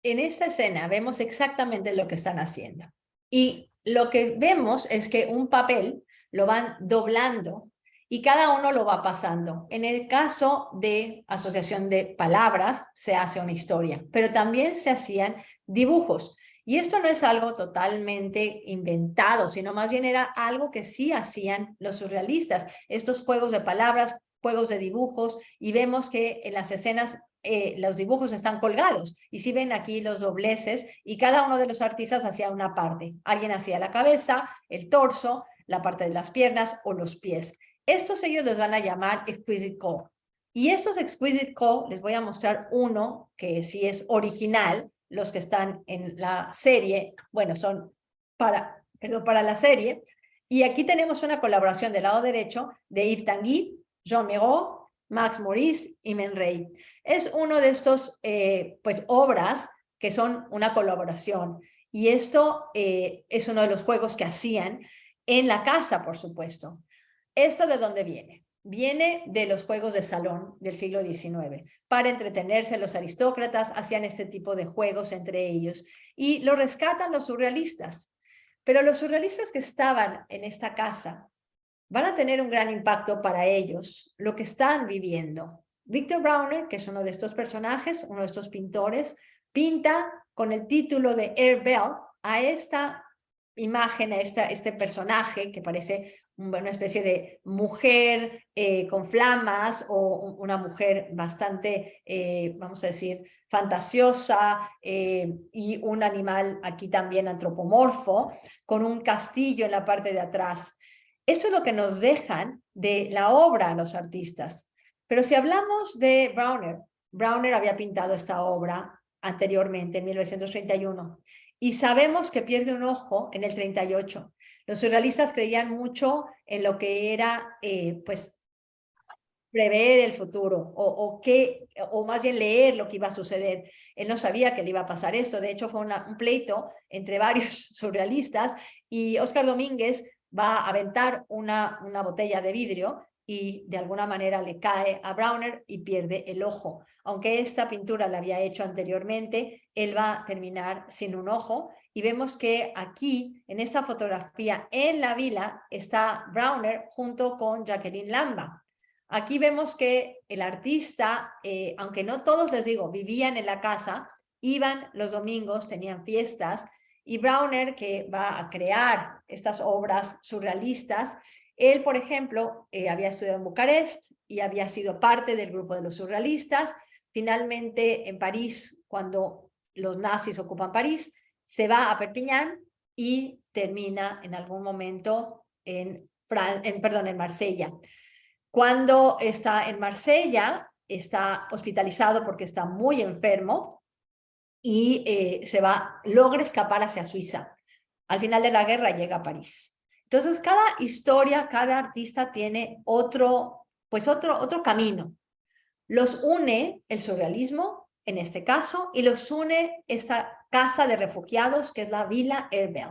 En esta escena vemos exactamente lo que están haciendo. Y lo que vemos es que un papel lo van doblando y cada uno lo va pasando. En el caso de asociación de palabras, se hace una historia, pero también se hacían dibujos. Y esto no es algo totalmente inventado, sino más bien era algo que sí hacían los surrealistas. Estos juegos de palabras, juegos de dibujos, y vemos que en las escenas los dibujos están colgados. Y si ven aquí los dobleces, y cada uno de los artistas hacía una parte. Alguien hacía la cabeza, el torso, la parte de las piernas o los pies. Estos ellos les van a llamar Exquisite Core. Y esos Exquisite Core les voy a mostrar uno que sí es original. Los que están en la serie, bueno, son para la serie. Y aquí tenemos una colaboración del lado derecho de Yves Tanguy, Jean Miro, Max Maurice y Man Ray. Es uno de estos pues obras que son una colaboración, y esto es uno de los juegos que hacían en la casa, por supuesto. ¿Esto de dónde viene? Viene de los juegos de salón del siglo XIX. Para entretenerse, los aristócratas hacían este tipo de juegos entre ellos, y lo rescatan los surrealistas. Pero los surrealistas que estaban en esta casa van a tener un gran impacto para ellos, lo que están viviendo. Victor Browner, que es uno de estos personajes, uno de estos pintores, pinta con el título de Herbel a esta imagen, a este personaje que parece una especie de mujer con flamas, o una mujer bastante, vamos a decir, fantasiosa, y un animal aquí también antropomorfo, con un castillo en la parte de atrás. Esto es lo que nos dejan de la obra los artistas. Pero si hablamos de Browner, Browner había pintado esta obra anteriormente, en 1931, y sabemos que pierde un ojo en el 38. Los surrealistas creían mucho en lo que era, pues, prever el futuro, o más bien leer lo que iba a suceder. Él no sabía que le iba a pasar esto. De hecho, fue un pleito entre varios surrealistas, y Oscar Domínguez va a aventar una botella de vidrio y de alguna manera le cae a Browner y pierde el ojo. Aunque esta pintura la había hecho anteriormente, él va a terminar sin un ojo, y vemos que aquí, en esta fotografía, en la vila, está Browner junto con Jacqueline Lamba. Aquí vemos que el artista, aunque no todos, les digo, vivían en la casa, iban los domingos, tenían fiestas, y Browner, que va a crear estas obras surrealistas, Él, por ejemplo, había estudiado en Bucarest y había sido parte del grupo de los surrealistas. Finalmente, en París, cuando los nazis ocupan París, se va a Perpiñán y termina en algún momento en Marsella. Cuando está en Marsella, está hospitalizado porque está muy enfermo y logra escapar hacia Suiza. Al final de la guerra llega a París. Entonces, cada historia, cada artista tiene otro camino. Los une el surrealismo, en este caso, y los une esta casa de refugiados, que es la Villa Herbel.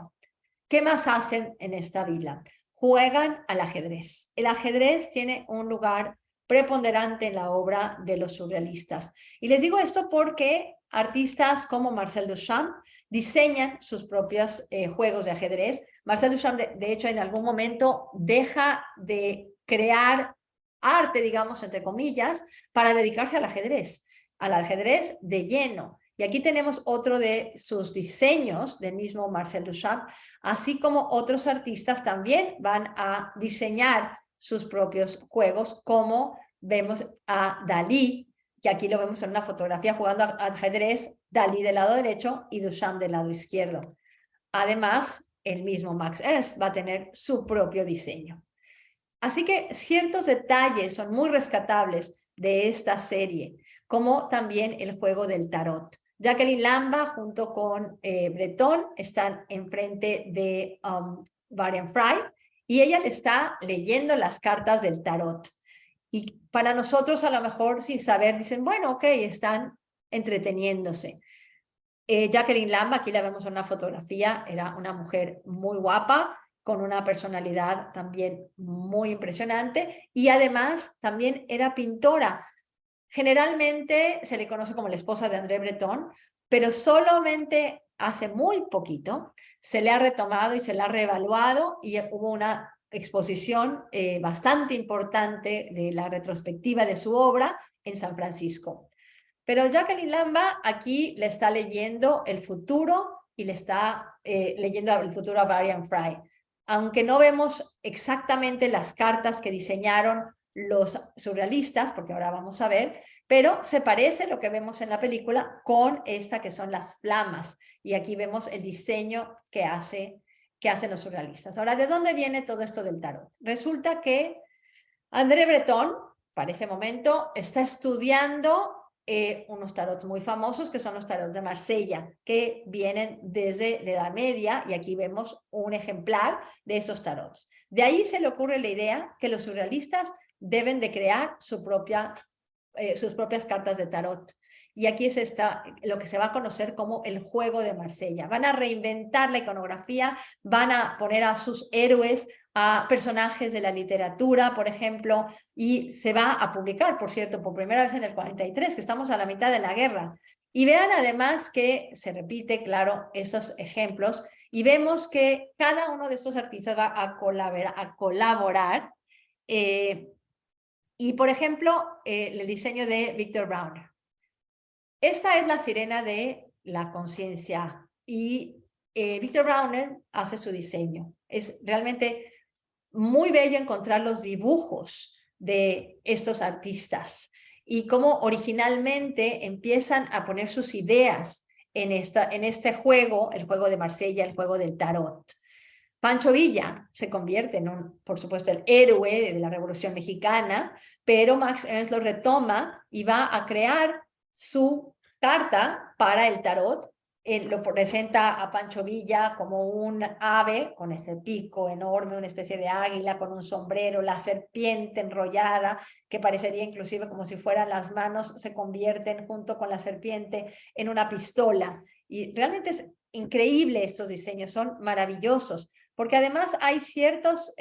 ¿Qué más hacen en esta villa? Juegan al ajedrez. El ajedrez tiene un lugar preponderante en la obra de los surrealistas. Y les digo esto porque artistas como Marcel Duchamp diseñan sus propios juegos de ajedrez. Marcel Duchamp, de hecho, en algún momento deja de crear arte, digamos, entre comillas, para dedicarse al ajedrez de lleno. Y aquí tenemos otro de sus diseños del mismo Marcel Duchamp, así como otros artistas también van a diseñar sus propios juegos, como vemos a Dalí, que aquí lo vemos en una fotografía jugando al ajedrez, Dalí del lado derecho y Duchamp del lado izquierdo. Además, el mismo Max Ernst va a tener su propio diseño. Así que ciertos detalles son muy rescatables de esta serie, como también el juego del tarot. Jacqueline Lamba junto con Breton están enfrente de Varian Fry y ella le está leyendo las cartas del tarot. Y para nosotros a lo mejor sin saber dicen, bueno, ok, están entreteniéndose. Jacqueline Lamba, aquí la vemos en una fotografía, era una mujer muy guapa, con una personalidad también muy impresionante y además también era pintora. Generalmente se le conoce como la esposa de André Breton, pero solamente hace muy poquito se le ha retomado y se le ha reevaluado y hubo una exposición bastante importante de la retrospectiva de su obra en San Francisco. Pero Jacqueline Lamba aquí le está leyendo el futuro y le está leyendo el futuro a Varian Fry. Aunque no vemos exactamente las cartas que diseñaron los surrealistas, porque ahora vamos a ver, pero se parece lo que vemos en la película con esta que son las flamas. Y aquí vemos el diseño que hacen los surrealistas. Ahora, ¿de dónde viene todo esto del tarot? Resulta que André Breton, para ese momento, está estudiando unos tarots muy famosos que son los tarots de Marsella, que vienen desde la Edad Media y aquí vemos un ejemplar de esos tarots. De ahí se le ocurre la idea que los surrealistas deben de crear sus propias cartas de tarot. Y aquí es lo que se va a conocer como el juego de Marsella. Van a reinventar la iconografía, van a poner a sus héroes, a personajes de la literatura, por ejemplo, y se va a publicar, por cierto, por primera vez en el 43, que estamos a la mitad de la guerra. Y vean además que se repite, claro, esos ejemplos, y vemos que cada uno de estos artistas va a colaborar y, por ejemplo, el diseño de Victor Brauner. Esta es la sirena de la conciencia y Victor Brauner hace su diseño. Es realmente muy bello encontrar los dibujos de estos artistas y cómo originalmente empiezan a poner sus ideas en este juego, el juego de Marsella, el juego del tarot. Pancho Villa se convierte en por supuesto, el héroe de la Revolución Mexicana, pero Max Ernst lo retoma y va a crear su carta para el tarot. Lo presenta a Pancho Villa como un ave con ese pico enorme, una especie de águila con un sombrero, la serpiente enrollada, que parecería inclusive como si fueran las manos, se convierten junto con la serpiente en una pistola. Y realmente es increíble estos diseños, son maravillosos, porque además hay ciertos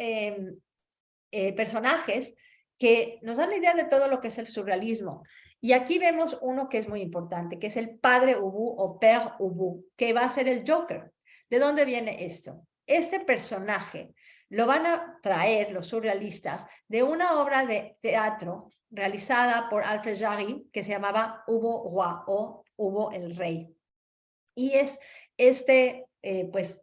personajes que nos dan la idea de todo lo que es el surrealismo. Y aquí vemos uno que es muy importante, que es el padre Ubu o Père Ubu, que va a ser el Joker. ¿De dónde viene esto? Este personaje lo van a traer los surrealistas de una obra de teatro realizada por Alfred Jarry que se llamaba Hugo Roi o Hugo el Rey. Y es pues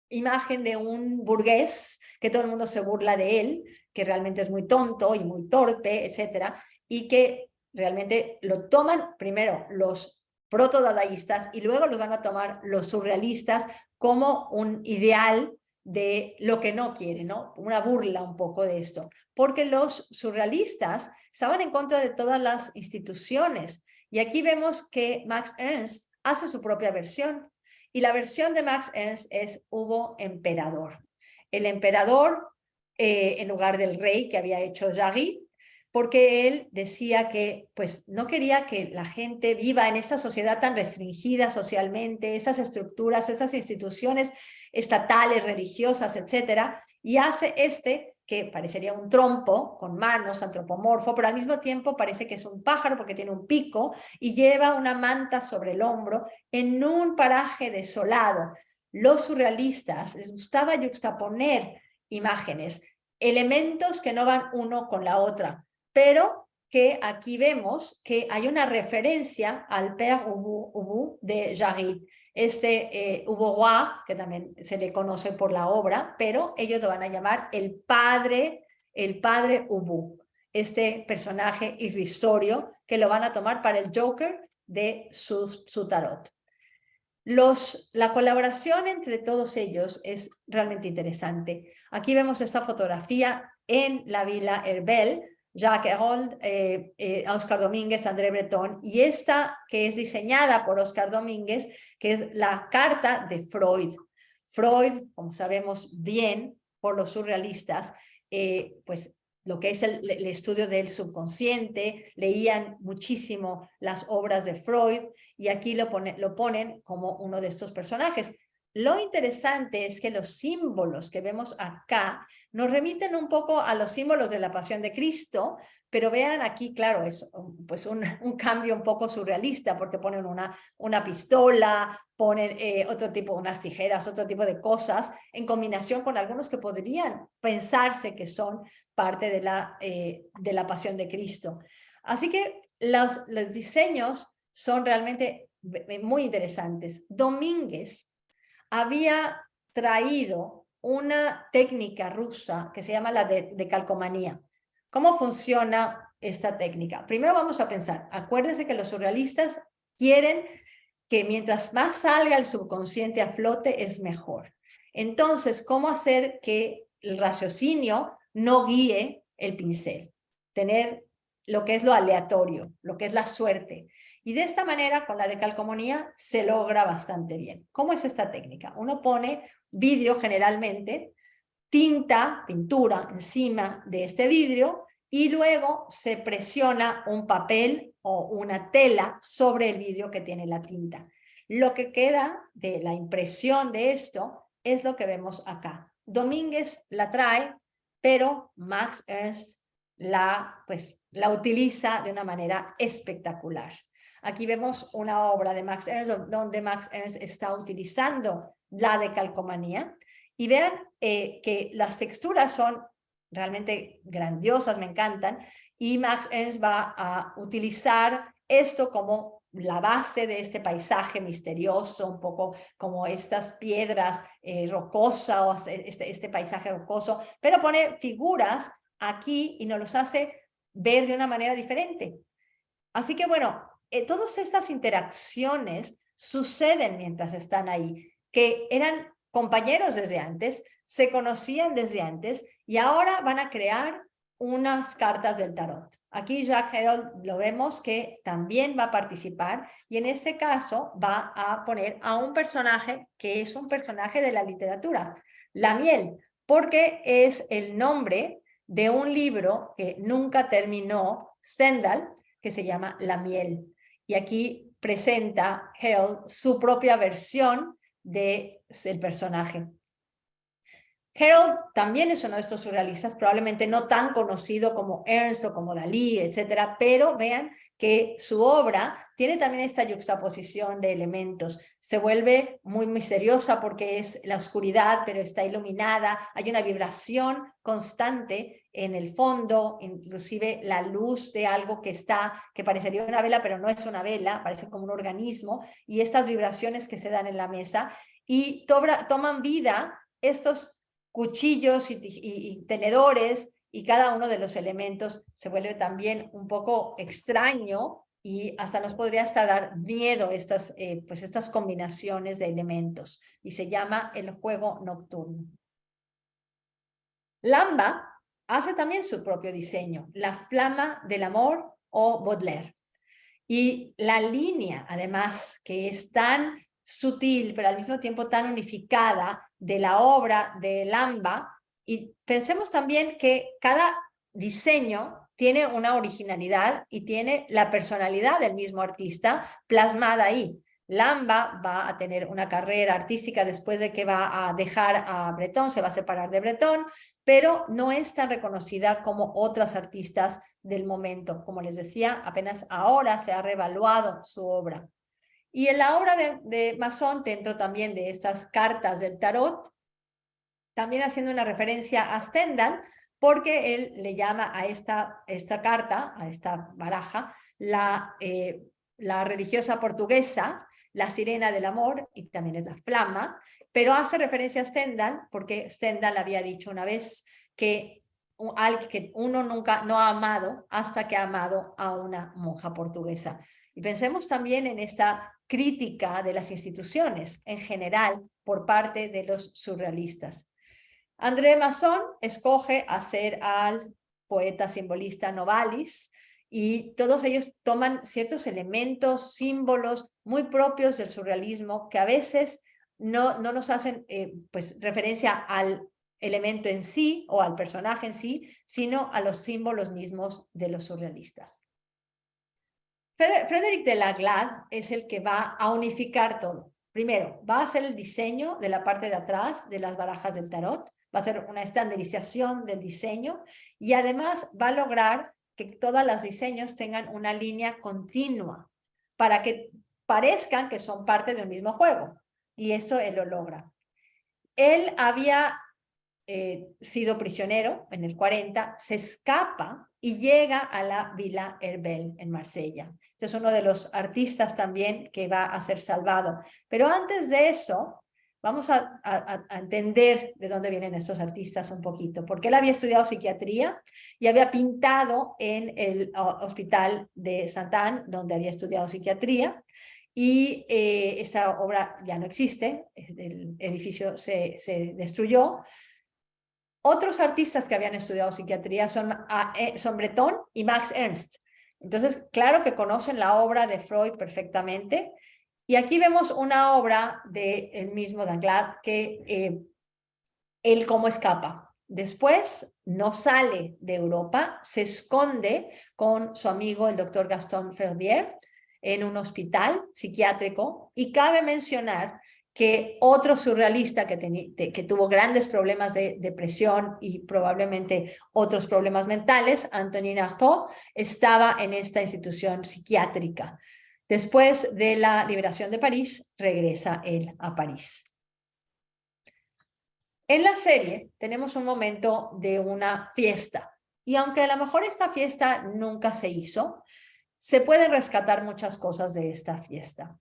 imagen de un burgués, que todo el mundo se burla de él, que realmente es muy tonto y muy torpe, etcétera, y que realmente lo toman primero los protodadaístas y luego los van a tomar los surrealistas como un ideal de lo que no quieren, ¿no? Una burla un poco de esto, porque los surrealistas estaban en contra de todas las instituciones, y aquí vemos que Max Ernst hace su propia versión, y la versión de Max Ernst es Hubo emperador. El emperador en lugar del rey que había hecho Jarry, porque él decía que pues no quería que la gente viva en esta sociedad tan restringida socialmente, esas estructuras, esas instituciones estatales, religiosas, etcétera, y hace que parecería un trompo con manos, antropomorfo, pero al mismo tiempo parece que es un pájaro porque tiene un pico y lleva una manta sobre el hombro en un paraje desolado. Los surrealistas les gustaba yuxtaponer imágenes, elementos que no van uno con la otra, pero que aquí vemos que hay una referencia al Père Ubu de Jarry, Ubu, que también se le conoce por la obra, pero ellos lo van a llamar el padre Ubu, este personaje irrisorio que lo van a tomar para el Joker de su tarot. La colaboración entre todos ellos es realmente interesante. Aquí vemos esta fotografía en la Villa Herbel, Jacques Herold, Oscar Domínguez, André Breton, y esta que es diseñada por Oscar Domínguez, que es la carta de Freud. Freud, como sabemos bien por los surrealistas, pues lo que es el estudio del subconsciente, leían muchísimo las obras de Freud, y aquí lo ponen como uno de estos personajes. Lo interesante es que los símbolos que vemos acá nos remiten un poco a los símbolos de la Pasión de Cristo, pero vean aquí, claro, es pues un cambio un poco surrealista, porque ponen una pistola, ponen otro tipo, unas tijeras, otro tipo de cosas, en combinación con algunos que podrían pensarse que son parte de la Pasión de Cristo. Así que los diseños son realmente muy interesantes. Domínguez había traído una técnica rusa que se llama la decalcomanía. ¿Cómo funciona esta técnica? Primero vamos a pensar, acuérdense que los surrealistas quieren que mientras más salga el subconsciente a flote es mejor. Entonces, ¿cómo hacer que el raciocinio no guíe el pincel? Tener lo que es lo aleatorio, lo que es la suerte. Y de esta manera, con la decalcomanía, se logra bastante bien. ¿Cómo es esta técnica? Uno pone vidrio generalmente, tinta, pintura encima de este vidrio, y luego se presiona un papel o una tela sobre el vidrio que tiene la tinta. Lo que queda de la impresión de esto es lo que vemos acá. Domínguez la trae, pero Max Ernst la utiliza de una manera espectacular. Aquí vemos una obra de Max Ernst donde Max Ernst está utilizando la decalcomanía, y vean que las texturas son realmente grandiosas, me encantan, y Max Ernst va a utilizar esto como la base de este paisaje misterioso, un poco como estas piedras rocosas, este paisaje rocoso, pero pone figuras aquí y nos los hace ver de una manera diferente. Así que bueno, todas estas interacciones suceden mientras están ahí, que eran compañeros desde antes, se conocían desde antes, y ahora van a crear unas cartas del tarot. Aquí Jacques Herold lo vemos que también va a participar, y en este caso va a poner a un personaje que es un personaje de la literatura, la miel, porque es el nombre de un libro que nunca terminó Stendhal, que se llama La miel. Y aquí presenta Herold su propia versión del personaje. Herold también es uno de estos surrealistas, probablemente no tan conocido como Ernst o como Dalí, etcétera, pero vean que su obra tiene también esta yuxtaposición de elementos. Se vuelve muy misteriosa porque es la oscuridad, pero está iluminada. Hay una vibración constante en el fondo, inclusive la luz de algo que parecería una vela, pero no es una vela, parece como un organismo, y estas vibraciones que se dan en la mesa. y toman vida estos cuchillos y tenedores, y cada uno de los elementos se vuelve también un poco extraño y hasta nos podría hasta dar miedo pues estas combinaciones de elementos, y se llama el juego nocturno. Lamba hace también su propio diseño, la flama del amor o Baudelaire. Y la línea, además, que es tan sutil, pero al mismo tiempo tan unificada de la obra de Lamba, y pensemos también que cada diseño tiene una originalidad y tiene la personalidad del mismo artista plasmada ahí. Lamba va a tener una carrera artística después de que va a dejar a Breton, se va a separar de Breton, pero no es tan reconocida como otras artistas del momento. Como les decía, apenas ahora se ha revaluado su obra. Y en la obra de Masson, dentro también de estas cartas del tarot, también haciendo una referencia a Stendhal, porque él le llama a esta carta, a esta baraja, la religiosa portuguesa, la sirena del amor, y también es la flama, pero hace referencia a Stendhal, porque Stendhal había dicho una vez que uno nunca no ha amado hasta que ha amado a una monja portuguesa. Y pensemos también en esta crítica de las instituciones en general por parte de los surrealistas. André Masson escoge hacer al poeta simbolista Novalis, y todos ellos toman ciertos elementos, símbolos muy propios del surrealismo que a veces no nos hacen pues, referencia al elemento en sí o al personaje en sí, sino a los símbolos mismos de los surrealistas. Frédéric de Laglatte es el que va a unificar todo. Primero, va a hacer el diseño de la parte de atrás de las barajas del tarot, va a hacer una estandarización del diseño, y además va a lograr que todos los diseños tengan una línea continua para que parezcan que son parte de un mismo juego, y eso él lo logra. Él había sido prisionero en el 40, se escapa y llega a la Villa Herbel en Marsella. Este es uno de los artistas también que va a ser salvado. Pero antes de eso, vamos a entender de dónde vienen estos artistas un poquito, porque él había estudiado psiquiatría y había pintado en el hospital de Saint-Anne, donde había estudiado psiquiatría, y esta obra ya no existe, el edificio se destruyó. Otros artistas que habían estudiado psiquiatría son Breton y Max Ernst. Entonces, claro que conocen la obra de Freud perfectamente. Y aquí vemos una obra del mismo Danglars que él cómo escapa. Después no sale de Europa, se esconde con su amigo el doctor Gaston Ferdier en un hospital psiquiátrico, y cabe mencionar que otro surrealista que tuvo grandes problemas de depresión y probablemente otros problemas mentales, Antonin Artaud, estaba en esta institución psiquiátrica. Después de la liberación de París, regresa él a París. En la serie tenemos un momento de una fiesta, y aunque a lo mejor esta fiesta nunca se hizo, se pueden rescatar muchas cosas de esta fiesta.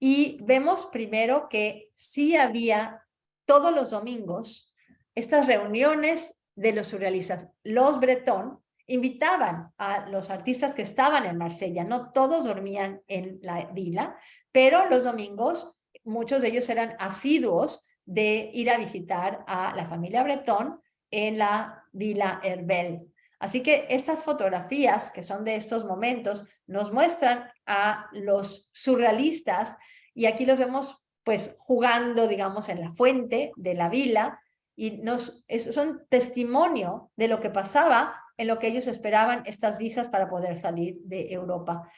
Y vemos primero que sí había todos los domingos estas reuniones de los surrealistas. Los Breton invitaban a los artistas que estaban en Marsella. No todos dormían en la vila, pero los domingos muchos de ellos eran asiduos de ir a visitar a la familia Breton en la Villa Herbel. Así que estas fotografías que son de estos momentos nos muestran a los surrealistas, y aquí los vemos pues jugando, digamos, en la fuente de la vila, y son testimonio de lo que pasaba en lo que ellos esperaban estas visas para poder salir de Europa.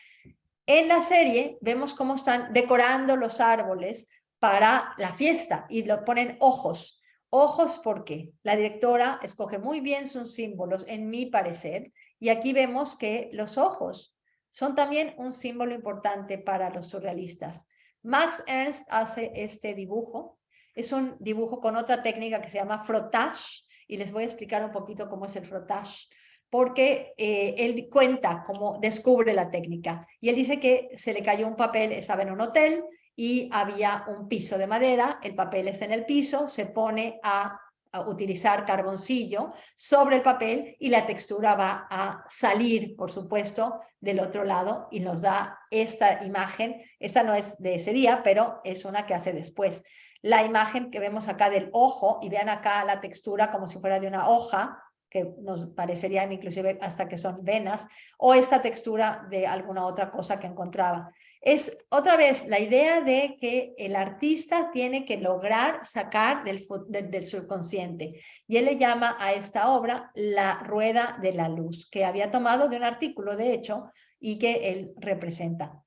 En la serie vemos cómo están decorando los árboles para la fiesta y lo ponen ojos. Ojos porque la directora escoge muy bien sus símbolos, en mi parecer, y aquí vemos que los ojos son también un símbolo importante para los surrealistas. Max Ernst hace este dibujo, es un dibujo con otra técnica que se llama frottage, y les voy a explicar un poquito cómo es el frottage, porque él cuenta cómo descubre la técnica, y él dice que se le cayó un papel, estaba en un hotel, y había un piso de madera, el papel está en el piso, se pone a utilizar carboncillo sobre el papel y la textura va a salir, por supuesto, del otro lado y nos da esta imagen. Esta no es de ese día, pero es una que hace después. La imagen que vemos acá del ojo, y vean acá la textura como si fuera de una hoja, que nos parecerían inclusive hasta que son venas, o esta textura de alguna otra cosa que encontraba. Es otra vez la idea de que el artista tiene que lograr sacar del subconsciente. Y él le llama a esta obra La Rueda de la Luz, que había tomado de un artículo, de hecho, y que él representa.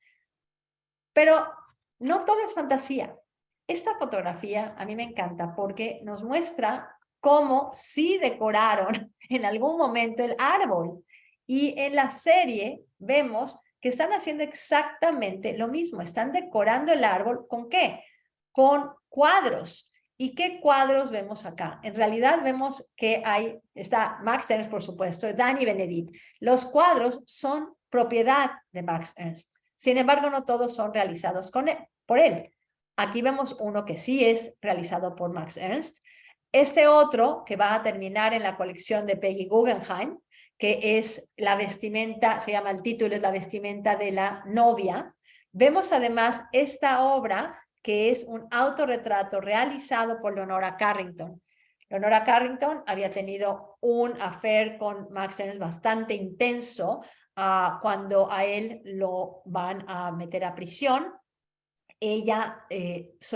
Pero no todo es fantasía. Esta fotografía a mí me encanta porque nos muestra cómo sí decoraron en algún momento el árbol. Y en la serie vemos que están haciendo exactamente lo mismo. Están decorando el árbol ¿con qué? Con cuadros. ¿Y qué cuadros vemos acá? En realidad vemos que está Max Ernst, por supuesto, Dani Benedit. Los cuadros son propiedad de Max Ernst. Sin embargo, no todos son realizados por él. Aquí vemos uno que sí es realizado por Max Ernst. Este otro, que va a terminar en la colección de Peggy Guggenheim, que es la vestimenta, se llama el título, es la vestimenta de la novia. Vemos además esta obra, que es un autorretrato realizado por Leonora Carrington. Leonora Carrington había tenido un affair con Max Ernst bastante intenso, cuando a él lo van a meter a prisión. Ella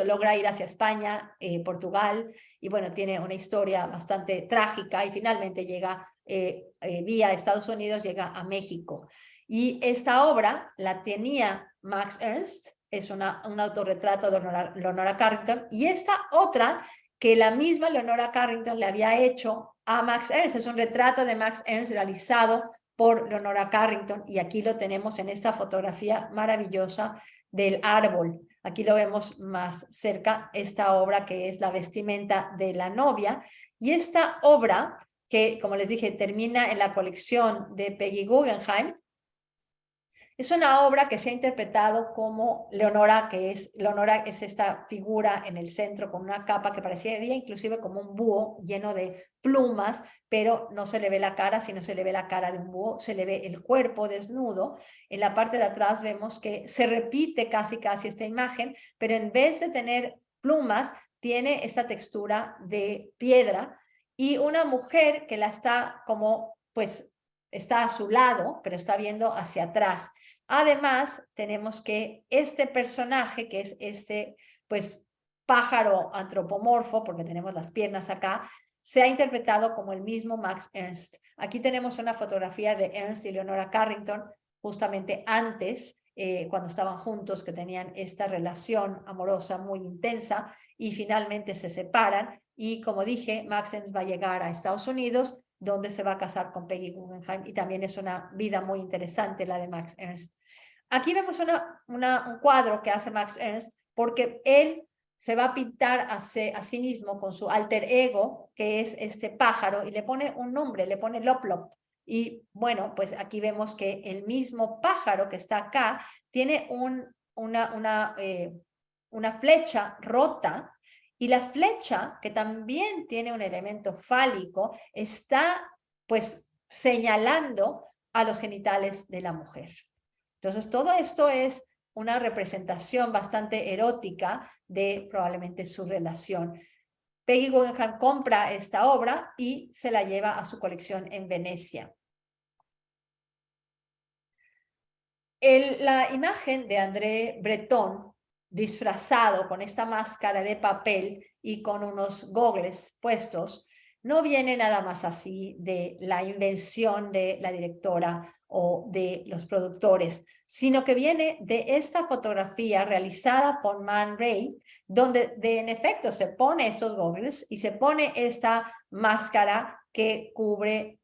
logra ir hacia España, Portugal, y bueno, tiene una historia bastante trágica y finalmente llega vía Estados Unidos, llega a México. Y esta obra la tenía Max Ernst, es un autorretrato de Leonora Carrington, y esta otra que la misma Leonora Carrington le había hecho a Max Ernst, es un retrato de Max Ernst realizado por Leonora Carrington, y aquí lo tenemos en esta fotografía maravillosa del árbol. Aquí lo vemos más cerca, esta obra que es la vestimenta de la novia, y esta obra que, como les dije, termina en la colección de Peggy Guggenheim, es una obra que se ha interpretado como Leonora, Leonora es esta figura en el centro con una capa que parecería inclusive como un búho lleno de plumas, pero no se le ve la cara, sino se le ve la cara de un búho, se le ve el cuerpo desnudo. En la parte de atrás vemos que se repite casi esta imagen, pero en vez de tener plumas, tiene esta textura de piedra y una mujer que la está como, pues, está a su lado, pero está viendo hacia atrás. Además, tenemos que este personaje, que es este, pues, pájaro antropomorfo, porque tenemos las piernas acá, se ha interpretado como el mismo Max Ernst. Aquí tenemos una fotografía de Ernst y Leonora Carrington, justamente antes, cuando estaban juntos, que tenían esta relación amorosa muy intensa, y finalmente se separan, y como dije, Max Ernst va a llegar a Estados Unidos, donde se va a casar con Peggy Guggenheim, y también es una vida muy interesante la de Max Ernst. Aquí vemos un cuadro que hace Max Ernst, porque él se va a pintar a sí mismo con su alter ego, que es este pájaro, y le pone un nombre, le pone Loplop. Y bueno, pues aquí vemos que el mismo pájaro que está acá tiene una flecha rota, y la flecha, que también tiene un elemento fálico, está pues señalando a los genitales de la mujer. Entonces, todo esto es una representación bastante erótica de probablemente su relación. Peggy Guggenheim compra esta obra y se la lleva a su colección en Venecia. La imagen de André Breton, disfrazado con esta máscara de papel y con unos gogles puestos, no viene nada más así de la invención de la directora o de los productores, sino que viene de esta fotografía realizada por Man Ray, donde en efecto se pone estos gogles y se pone esta máscara que cubre,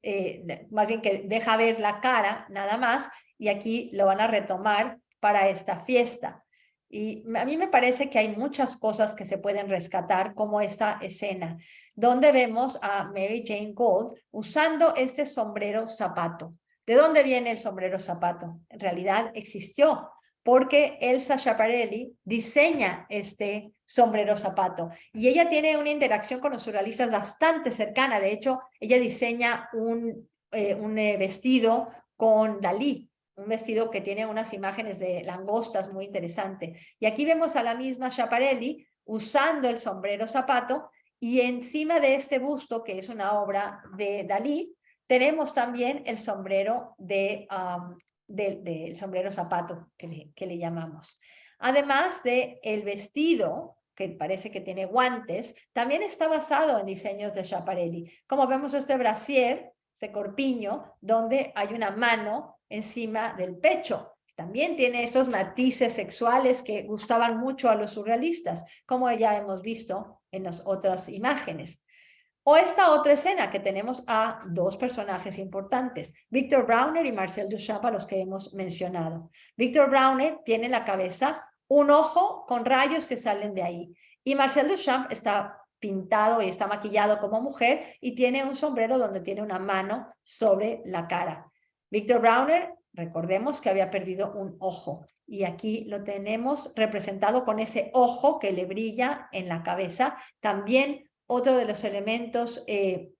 más bien que deja ver la cara nada más, y aquí lo van a retomar para esta fiesta. Y a mí me parece que hay muchas cosas que se pueden rescatar, como esta escena, donde vemos a Mary Jane Gold usando este sombrero zapato. ¿De dónde viene el sombrero zapato? En realidad existió, porque Elsa Schiaparelli diseña este sombrero zapato y ella tiene una interacción con los surrealistas bastante cercana. De hecho, ella diseña un vestido con Dalí, un vestido que tiene unas imágenes de langostas muy interesante. Y aquí vemos a la misma Schiaparelli usando el sombrero zapato, y encima de este busto, que es una obra de Dalí, tenemos también el sombrero del sombrero zapato que le llamamos. Además de el vestido, que parece que tiene guantes, también está basado en diseños de Schiaparelli. Como vemos este brasier, este corpiño, donde hay una mano encima del pecho. También tiene estos matices sexuales que gustaban mucho a los surrealistas, como ya hemos visto en las otras imágenes. O esta otra escena que tenemos a dos personajes importantes, Victor Brauner y Marcel Duchamp, a los que hemos mencionado. Victor Brauner tiene en la cabeza un ojo con rayos que salen de ahí, y Marcel Duchamp está pintado y está maquillado como mujer y tiene un sombrero donde tiene una mano sobre la cara. Victor Brauner, recordemos que había perdido un ojo, y aquí lo tenemos representado con ese ojo que le brilla en la cabeza. También otro de los elementos de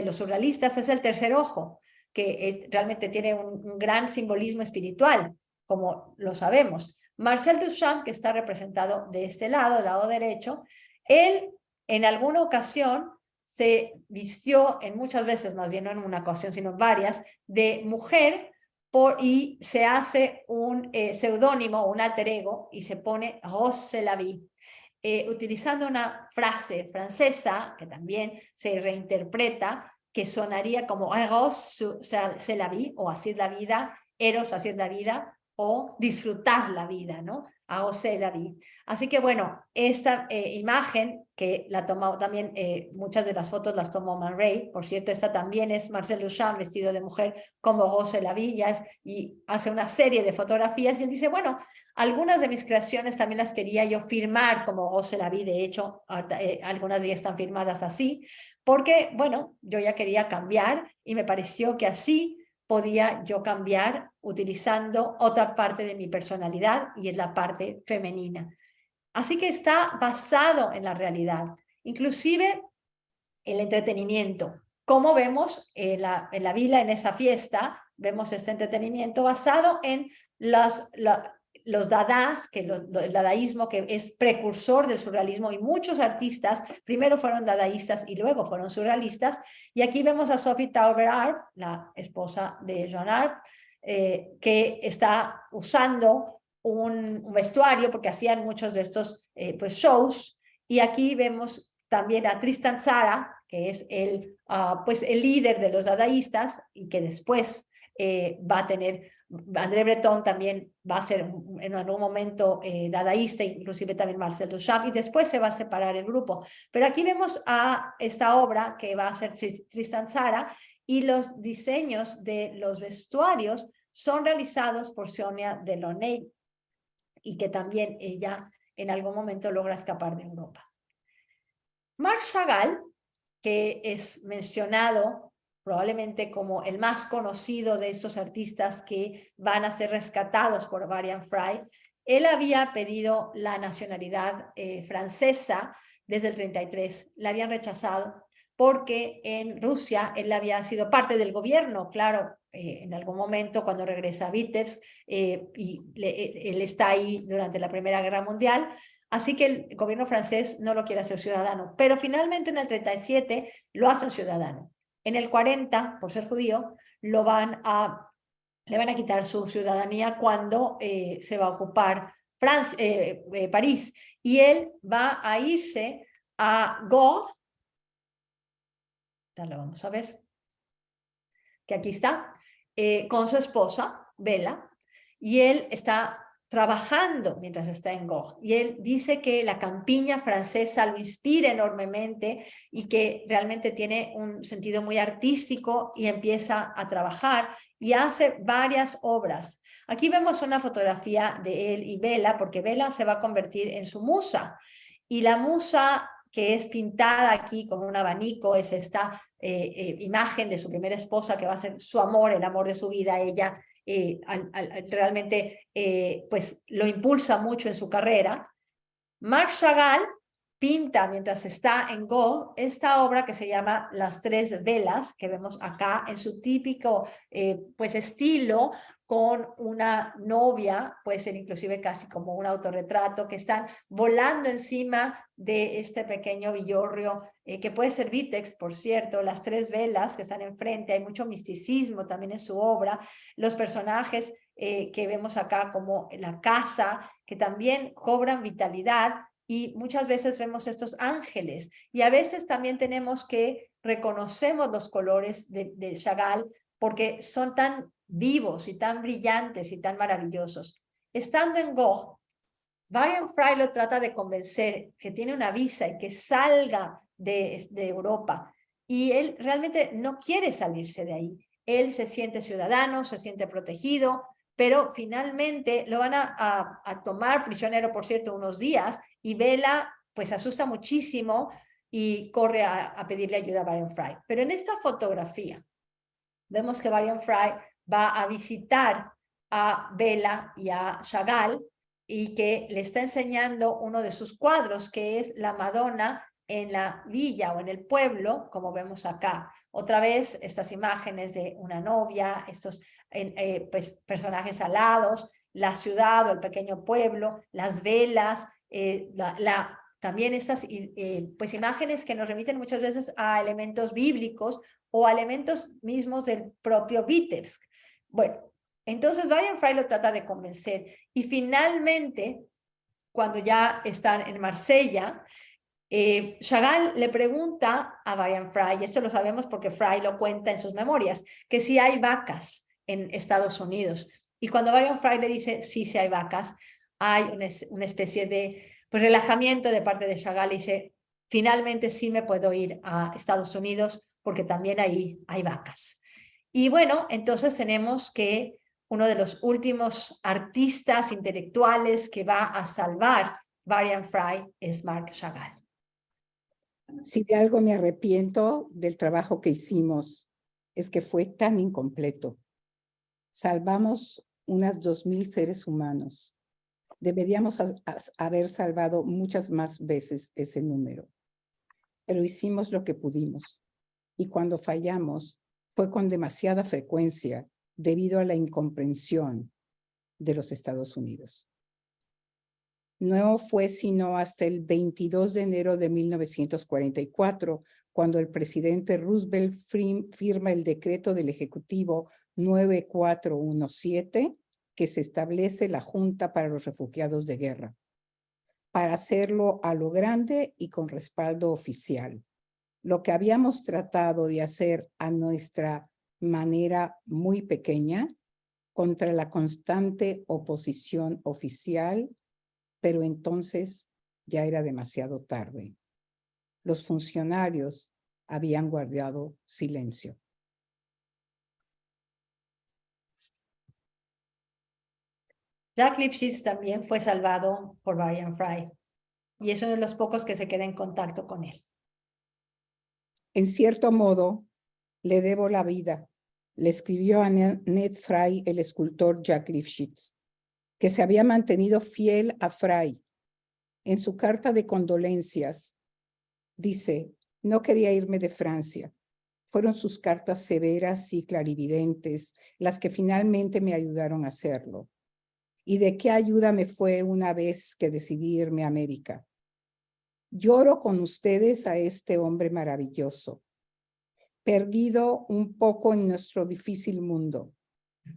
los surrealistas es el tercer ojo, que realmente tiene un gran simbolismo espiritual, como lo sabemos. Marcel Duchamp, que está representado de este lado, el lado derecho, él en alguna ocasión se vistió, en muchas veces, más bien no en una ocasión, sino en varias, de mujer, y se hace un seudónimo, un alter ego, y se pone Rose la vie, utilizando una frase francesa que también se reinterpreta, que sonaría como Eros, c'est la vie, o así es la vida, Eros, así es la vida, o disfrutar la vida, ¿no? Eros, c'est la vie. Así que bueno, esta imagen que la tomó también, muchas de las fotos las tomó Man Ray, por cierto, esta también es Marcel Duchamp vestido de mujer como Eros, c'est la vie, y hace una serie de fotografías, y él dice, bueno, algunas de mis creaciones también las quería yo firmar como Eros, c'est la vie. De hecho, algunas de ellas están firmadas así, porque, bueno, yo ya quería cambiar y me pareció que así podía yo cambiar utilizando otra parte de mi personalidad, y es la parte femenina. Así que está basado en la realidad, inclusive el entretenimiento. Como vemos en la vila, en esa fiesta, vemos este entretenimiento basado en los dadas, el dadaísmo, que es precursor del surrealismo, y muchos artistas primero fueron dadaístas y luego fueron surrealistas. Y aquí vemos a Sophie Taubert, la esposa de Joan Arc, que está usando un vestuario porque hacían muchos de estos pues shows. Y aquí vemos también a Tristan Tzara, que es pues el líder de los dadaístas, y que después va a tener, André Breton también va a ser en algún momento dadaísta, inclusive también Marcel Duchamp, y después se va a separar el grupo. Pero aquí vemos a esta obra que va a ser Tristan Tzara, y los diseños de los vestuarios son realizados por Sonia Delaunay, y que también ella en algún momento logra escapar de Europa. Marc Chagall, que es mencionado probablemente como el más conocido de estos artistas que van a ser rescatados por Varian Fry, él había pedido la nacionalidad francesa desde el 33, la habían rechazado porque en Rusia él había sido parte del gobierno, claro, en algún momento cuando regresa a Vitebsk, y él está ahí durante la Primera Guerra Mundial. Así que el gobierno francés no lo quiere hacer ciudadano, pero finalmente en el 37 lo hacen ciudadano. En el 40, por ser judío, le van a quitar su ciudadanía cuando se va a ocupar París, y él va a irse a Gordes. Ya lo vamos a ver, que aquí está, con su esposa, Bella, y él está trabajando mientras está en Gordes. Y él dice que la campiña francesa lo inspira enormemente y que realmente tiene un sentido muy artístico, y empieza a trabajar y hace varias obras. Aquí vemos una fotografía de él y Bella, porque Bella se va a convertir en su musa. Y la musa que es pintada aquí con un abanico, es esta imagen de su primera esposa que va a ser su amor, el amor de su vida. Ella realmente pues lo impulsa mucho en su carrera. Marc Chagall pinta, mientras está en Gold, esta obra que se llama Las Tres Velas, que vemos acá en su típico pues estilo, con una novia, puede ser inclusive casi como un autorretrato, que están volando encima de este pequeño villorrio, que puede ser Vitex, por cierto. Las tres velas que están enfrente, hay mucho misticismo también en su obra. Los personajes que vemos acá, como la casa, que también cobran vitalidad, y muchas veces vemos estos ángeles, y a veces también tenemos que reconocemos los colores de Chagall porque son tan vivos y tan brillantes y tan maravillosos. Estando en Go, Varian Fry lo trata de convencer que tiene una visa y que salga de Europa, y él realmente no quiere salirse de ahí. Él se siente ciudadano, se siente protegido, pero finalmente lo van a tomar prisionero, por cierto, unos días, y Bella pues se asusta muchísimo y corre a pedirle ayuda a Varian Fry. Pero en esta fotografía vemos que Varian Fry va a visitar a Bella y a Chagall, y que le está enseñando uno de sus cuadros, que es la Madonna en la villa o en el pueblo, como vemos acá. Otra vez estas imágenes de una novia, estos pues, personajes alados, la ciudad o el pequeño pueblo, las velas, también estas pues, imágenes que nos remiten muchas veces a elementos bíblicos o a elementos mismos del propio Vitebsk. Bueno, entonces Varian Fry lo trata de convencer, y finalmente, cuando ya están en Marsella, Chagall le pregunta a Varian Fry, y esto lo sabemos porque Fry lo cuenta en sus memorias, que si hay vacas en Estados Unidos. Y cuando Varian Fry le dice sí, sí hay vacas, hay una especie de pues, relajamiento de parte de Chagall, y dice, finalmente sí me puedo ir a Estados Unidos porque también ahí hay vacas. Y bueno, entonces tenemos que uno de los últimos artistas intelectuales que va a salvar Varian Fry es Marc Chagall. Si de algo me arrepiento del trabajo que hicimos, es que fue tan incompleto. Salvamos unas 2,000 seres humanos. Deberíamos haber salvado muchas más veces ese número. Pero hicimos lo que pudimos. Y cuando fallamos, fue con demasiada frecuencia debido a la incomprensión de los Estados Unidos. No fue sino hasta el 22 de enero de 1944, cuando el presidente Roosevelt firma el decreto del Ejecutivo 9417, que se establece la Junta para los Refugiados de Guerra, para hacerlo a lo grande y con respaldo oficial. Lo que habíamos tratado de hacer a nuestra manera muy pequeña, contra la constante oposición oficial, pero entonces ya era demasiado tarde. Los funcionarios habían guardado silencio. Jack Lipschitz también fue salvado por Varian Fry, y es uno de los pocos que se queda en contacto con él. En cierto modo, le debo la vida, le escribió a Ned Fry el escultor Jack Lipschitz, que se había mantenido fiel a Fry. En su carta de condolencias, dice, no quería irme de Francia. Fueron sus cartas severas y clarividentes las que finalmente me ayudaron a hacerlo. ¿Y de qué ayuda me fue una vez que decidí irme a América? Lloro con ustedes a este hombre maravilloso, perdido un poco en nuestro difícil mundo,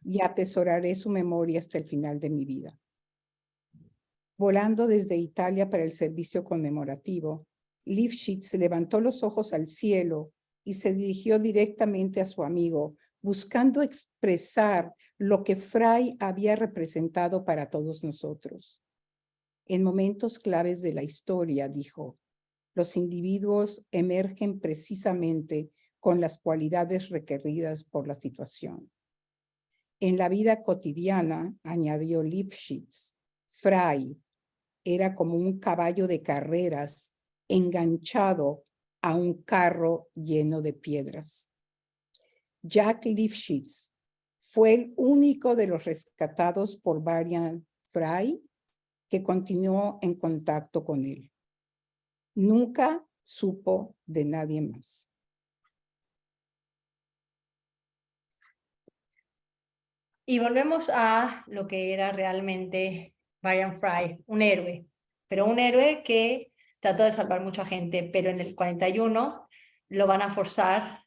y atesoraré su memoria hasta el final de mi vida. Volando desde Italia para el servicio conmemorativo, Lipschitz levantó los ojos al cielo y se dirigió directamente a su amigo, buscando expresar lo que Fry había representado para todos nosotros. En momentos claves de la historia, dijo, los individuos emergen precisamente con las cualidades requeridas por la situación. En la vida cotidiana, añadió Lipschitz, Fry era como un caballo de carreras enganchado a un carro lleno de piedras. Jack Lifshitz fue el único de los rescatados por Varian Fry que continuó en contacto con él. Nunca supo de nadie más. Y volvemos a lo que era realmente Varian Fry, un héroe, pero un héroe que trató de salvar mucha gente, pero en el 41 lo van a forzar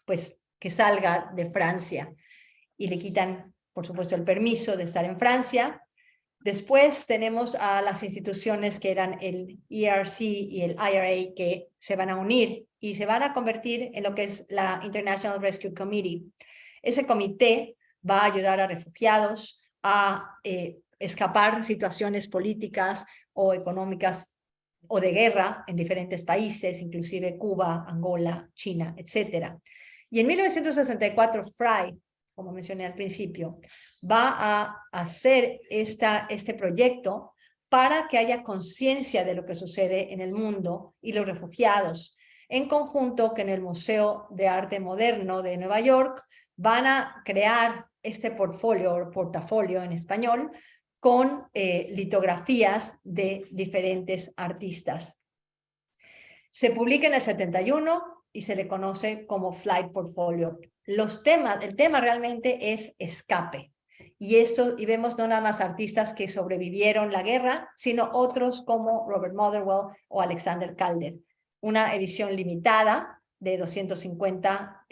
pues que salga de Francia y le quitan, por supuesto, el permiso de estar en Francia. Después tenemos a las instituciones que eran el ERC y el IRA que se van a unir y se van a convertir en lo que es la International Rescue Committee. Ese comité va a ayudar a refugiados a escapar situaciones políticas o económicas o de guerra en diferentes países, inclusive Cuba, Angola, China, etc. Y en 1964, Fry, como mencioné al principio, va a hacer este proyecto para que haya conciencia de lo que sucede en el mundo y los refugiados, en conjunto que en el Museo de Arte Moderno de Nueva York van a crear este portafolio en español con litografías de diferentes artistas. Se publica en el 71 y se le conoce como Flight Portfolio. El tema realmente es escape. Y vemos no nada más artistas que sobrevivieron la guerra, sino otros como Robert Motherwell o Alexander Calder. Una edición limitada de 250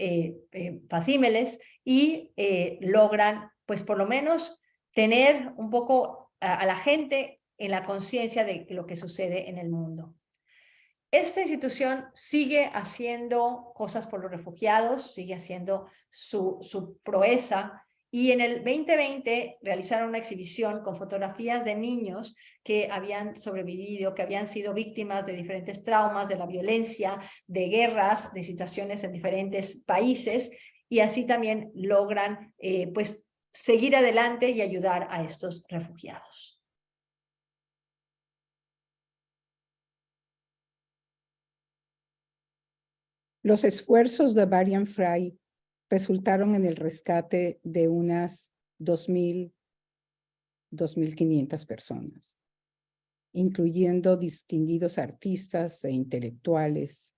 facímiles y logran, pues por lo menos, tener un poco a la gente en la conciencia de lo que sucede en el mundo. Esta institución sigue haciendo cosas por los refugiados, sigue haciendo su proeza, y en el 2020 realizaron una exhibición con fotografías de niños que habían sobrevivido, que habían sido víctimas de diferentes traumas, de la violencia, de guerras, de situaciones en diferentes países, y así también logran pues seguir adelante y ayudar a estos refugiados. Los esfuerzos de Varian Fry resultaron en el rescate de unas 2.500 personas, incluyendo distinguidos artistas e intelectuales,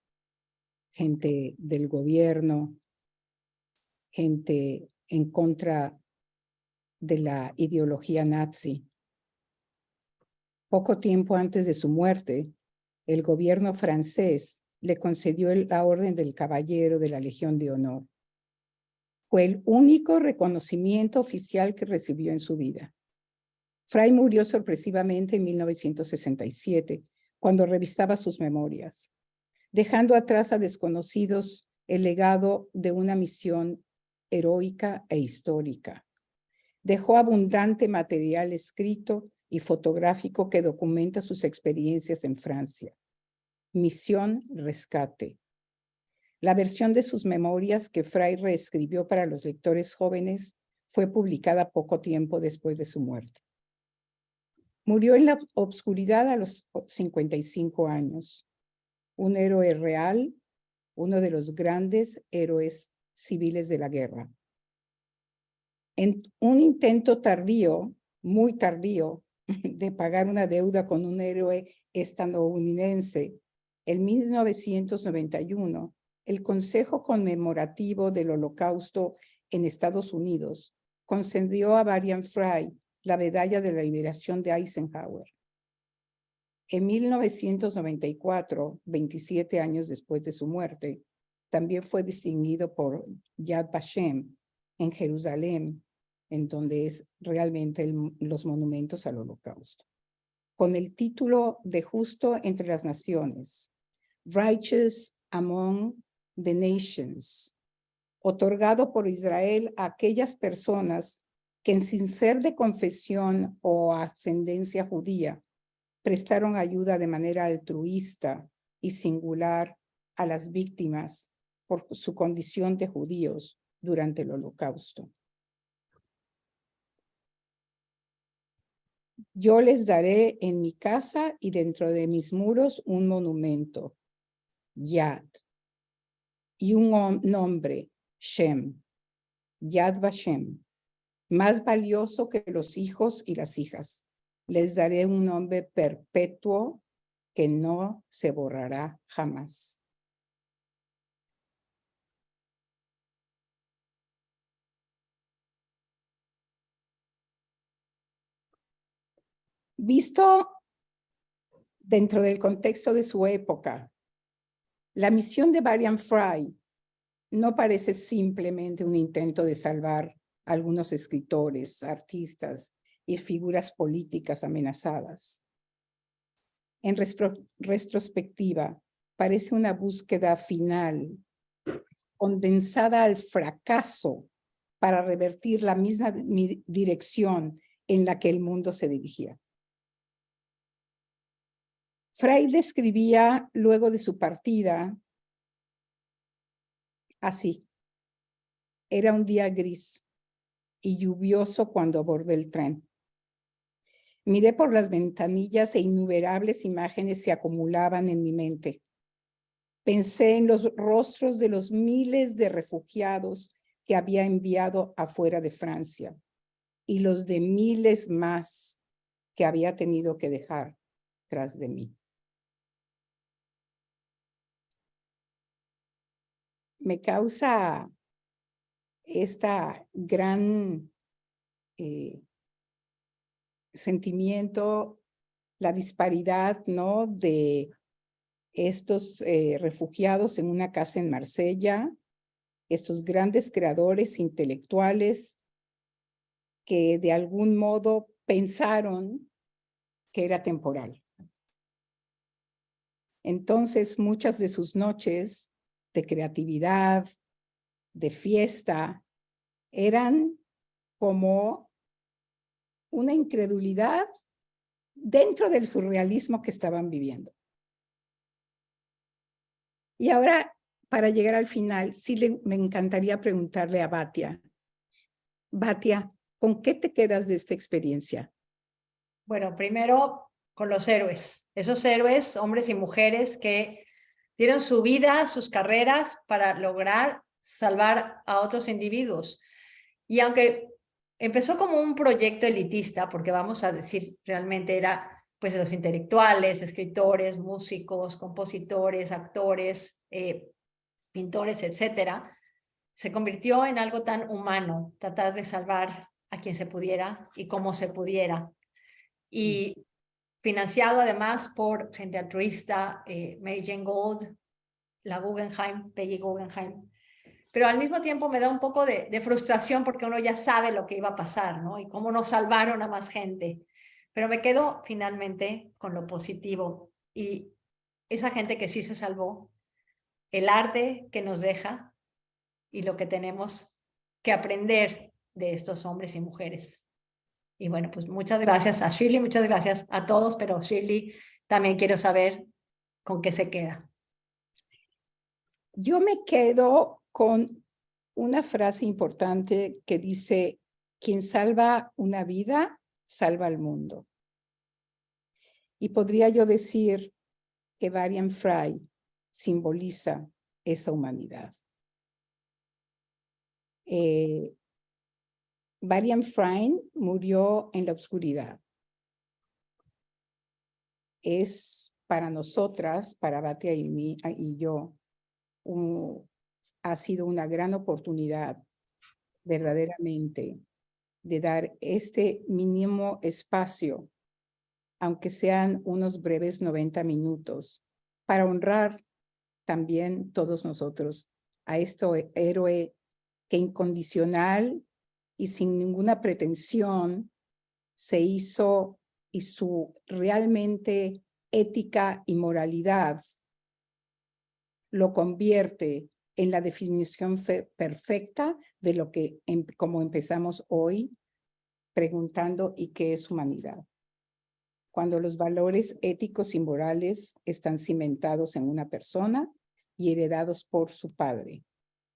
gente del gobierno, gente en contra de la ideología nazi. Poco tiempo antes de su muerte, el gobierno francés le concedió la Orden del Caballero de la Legión de Honor. Fue el único reconocimiento oficial que recibió en su vida. Fry murió sorpresivamente en 1967, cuando revisaba sus memorias, dejando atrás a desconocidos el legado de una misión heroica e histórica. Dejó abundante material escrito y fotográfico que documenta sus experiencias en Francia. Misión Rescate. La versión de sus memorias que Fry reescribió para los lectores jóvenes fue publicada poco tiempo después de su muerte. Murió en la obscuridad a los 55 años. Un héroe real, uno de los grandes héroes civiles de la guerra. En un intento tardío, muy tardío, de pagar una deuda con un héroe estadounidense, en 1991, el Consejo Conmemorativo del Holocausto en Estados Unidos concedió a Varian Fry la Medalla de la Liberación de Eisenhower. En 1994, 27 años después de su muerte, también fue distinguido por Yad Vashem en Jerusalén, en donde es realmente los monumentos al Holocausto, con el título de Justo entre las Naciones, Righteous Among the Nations, otorgado por Israel a aquellas personas que, sin ser de confesión o ascendencia judía, prestaron ayuda de manera altruista y singular a las víctimas por su condición de judíos durante el Holocausto. Yo les daré en mi casa y dentro de mis muros un monumento, Yad, y un nombre, Shem, Yad Vashem, más valioso que los hijos y las hijas. Les daré un nombre perpetuo que no se borrará jamás. Visto dentro del contexto de su época, la misión de Varian Fry no parece simplemente un intento de salvar a algunos escritores, artistas y figuras políticas amenazadas. En retrospectiva, parece una búsqueda final, condensada al fracaso para revertir la misma dirección en la que el mundo se dirigía. Fry describía luego de su partida así: era un día gris y lluvioso cuando abordé el tren. Miré por las ventanillas e innumerables imágenes se acumulaban en mi mente. Pensé en los rostros de los miles de refugiados que había enviado afuera de Francia y los de miles más que había tenido que dejar tras de mí. Me causa esta gran sentimiento, la disparidad, ¿no?, de estos refugiados en una casa en Marsella, estos grandes creadores intelectuales que de algún modo pensaron que era temporal. Entonces, muchas de sus noches de creatividad, de fiesta, eran como una incredulidad dentro del surrealismo que estaban viviendo. Y ahora, para llegar al final, sí me encantaría preguntarle a Batia. Batia, ¿con qué te quedas de esta experiencia? Bueno, primero con los héroes, esos héroes, hombres y mujeres que dieron su vida, sus carreras para lograr salvar a otros individuos. Y aunque empezó como un proyecto elitista, porque vamos a decir, realmente era pues los intelectuales, escritores, músicos, compositores, actores, pintores, etcétera, se convirtió en algo tan humano, tratar de salvar a quien se pudiera y como se pudiera. Y financiado además por gente altruista, Mary Jane Gould, la Guggenheim, Peggy Guggenheim. Pero al mismo tiempo me da un poco de frustración porque uno ya sabe lo que iba a pasar, ¿no? Y cómo nos salvaron a más gente. Pero me quedo finalmente con lo positivo y esa gente que sí se salvó, el arte que nos deja y lo que tenemos que aprender de estos hombres y mujeres. Y bueno, pues muchas gracias a Shirley, muchas gracias a todos, pero Shirley, también quiero saber con qué se queda. Yo me quedo con una frase importante que dice: quien salva una vida, salva al mundo. Y podría yo decir que Varian Fry simboliza esa humanidad. Varian Fry murió en la oscuridad. Es para nosotras, para Batia y yo, ha sido una gran oportunidad verdaderamente de dar este mínimo espacio, aunque sean unos breves 90 minutos, para honrar también todos nosotros a este héroe que incondicional y sin ninguna pretensión se hizo, y su realmente ética y moralidad lo convierte en la definición perfecta de lo que, como empezamos hoy, preguntando ¿y qué es humanidad? Cuando los valores éticos y morales están cimentados en una persona y heredados por su padre.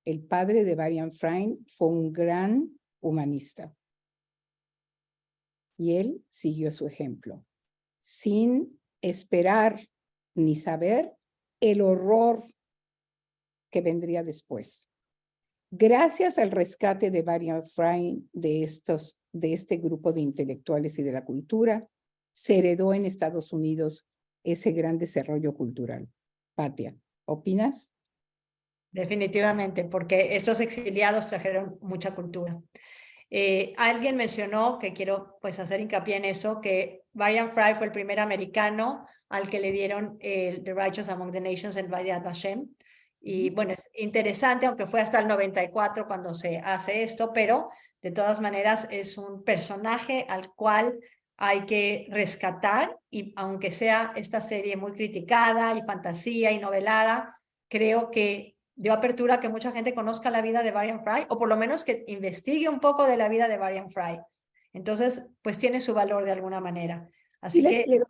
El padre de Varian Fry fue un gran humanista. y él siguió su ejemplo, sin esperar ni saber el horror que vendría después. Gracias al rescate de Varian Fry de este grupo de intelectuales y de la cultura, se heredó en Estados Unidos ese gran desarrollo cultural. Patia, ¿opinas? Definitivamente, porque esos exiliados trajeron mucha cultura. Alguien mencionó, que quiero pues hacer hincapié en eso, que Varian Fry fue el primer americano al que le dieron el The Righteous Among the Nations en Yad Vashem. Y bueno, es interesante, aunque fue hasta el 94 cuando se hace esto, pero de todas maneras es un personaje al cual hay que rescatar, y aunque sea esta serie muy criticada y fantasía y novelada, creo que dio apertura a que mucha gente conozca la vida de Varian Fry, o por lo menos que investigue un poco de la vida de Varian Fry. Entonces, pues tiene su valor de alguna manera. Sí Así les que, quiero...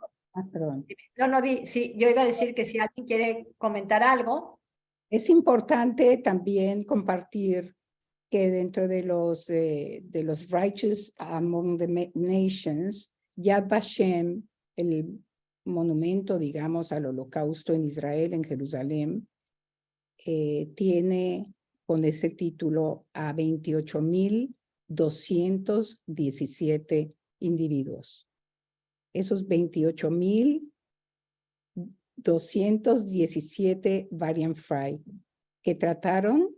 perdón. no, sí, yo iba a decir que si alguien quiere comentar algo. Es importante también compartir que dentro de los Righteous Among the Nations, Yad Vashem, el monumento, digamos, al holocausto en Israel, en Jerusalén, tiene con ese título a 28,217 individuos. Esos 28,217 Varian Fry que trataron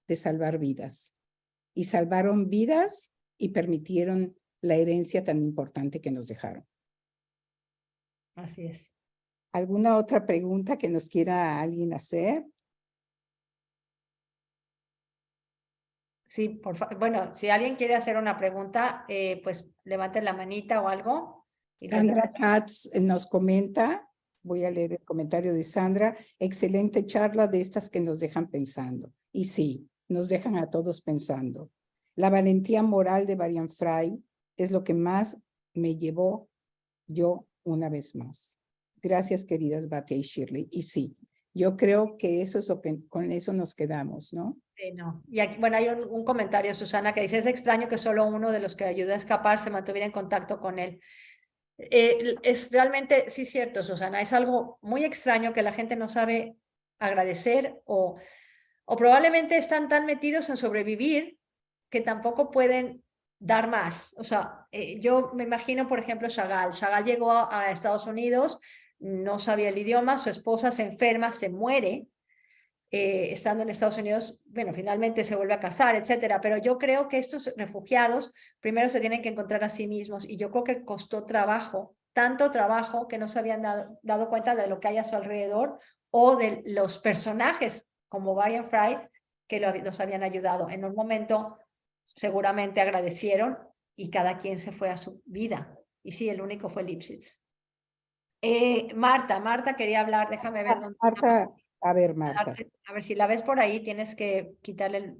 de salvar vidas. Y salvaron vidas y permitieron la herencia tan importante que nos dejaron. Así es. ¿Alguna otra pregunta que nos quiera alguien hacer? Sí, por favor. Bueno, si alguien quiere hacer una pregunta, pues levanten la manita o algo. Sandra Katz nos comenta, voy a leer el comentario de Sandra, excelente charla de estas que nos dejan pensando. Y sí, nos dejan a todos pensando. La valentía moral de Varian Fry es lo que más me llevó yo una vez más. Gracias, queridas Batia y Shirley. Y sí, yo creo que eso es lo que con eso nos quedamos, ¿no? Sí, no. Y aquí, bueno, hay un comentario, Susana, que dice, es extraño que solo uno de los que ayudó a escapar se mantuviera en contacto con él. Es realmente, sí, cierto, Susana, es algo muy extraño que la gente no sabe agradecer, o probablemente están tan metidos en sobrevivir que tampoco pueden dar más. O sea, yo me imagino, por ejemplo, Chagall. Chagall llegó a Estados Unidos, no sabía el idioma, su esposa se enferma, se muere. Estando en Estados Unidos, bueno, finalmente se vuelve a casar, etcétera. Pero yo creo que estos refugiados primero se tienen que encontrar a sí mismos, y yo creo que costó trabajo, tanto trabajo, que no se habían dado cuenta de lo que hay a su alrededor, o de los personajes como Varian Fry que los habían ayudado. En un momento seguramente agradecieron y cada quien se fue a su vida. Y sí, el único fue Lipschitz. Marta quería hablar, déjame ver dónde Marta, a ver, está. Marta. A ver, si la ves por ahí, tienes que quitarle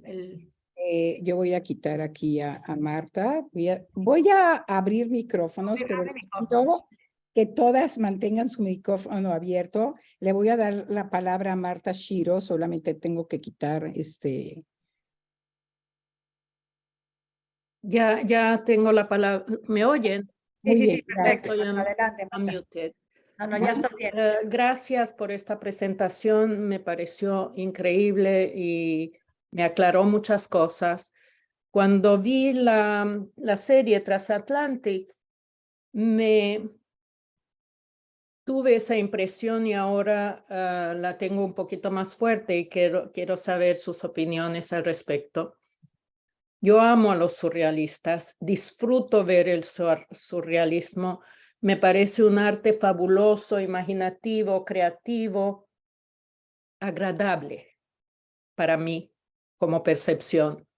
Yo voy a quitar aquí a Marta. Voy a abrir micrófonos, pero les pido que todas mantengan su micrófono abierto. Le voy a dar la palabra a Marta Shiro, solamente tengo que quitar Ya tengo la palabra. ¿Me oyen? Sí, Muy sí, bien, sí, perfecto. Estoy Adelante, Marta. unmuted. No, no, ya estás bien. Gracias por esta presentación. Me pareció increíble y me aclaró muchas cosas. Cuando vi la serie Transatlantic, me tuve esa impresión, y ahora la tengo un poquito más fuerte y quiero saber sus opiniones al respecto. Yo amo a los surrealistas, disfruto ver el surrealismo, me parece un arte fabuloso, imaginativo, creativo, agradable para mí como percepción.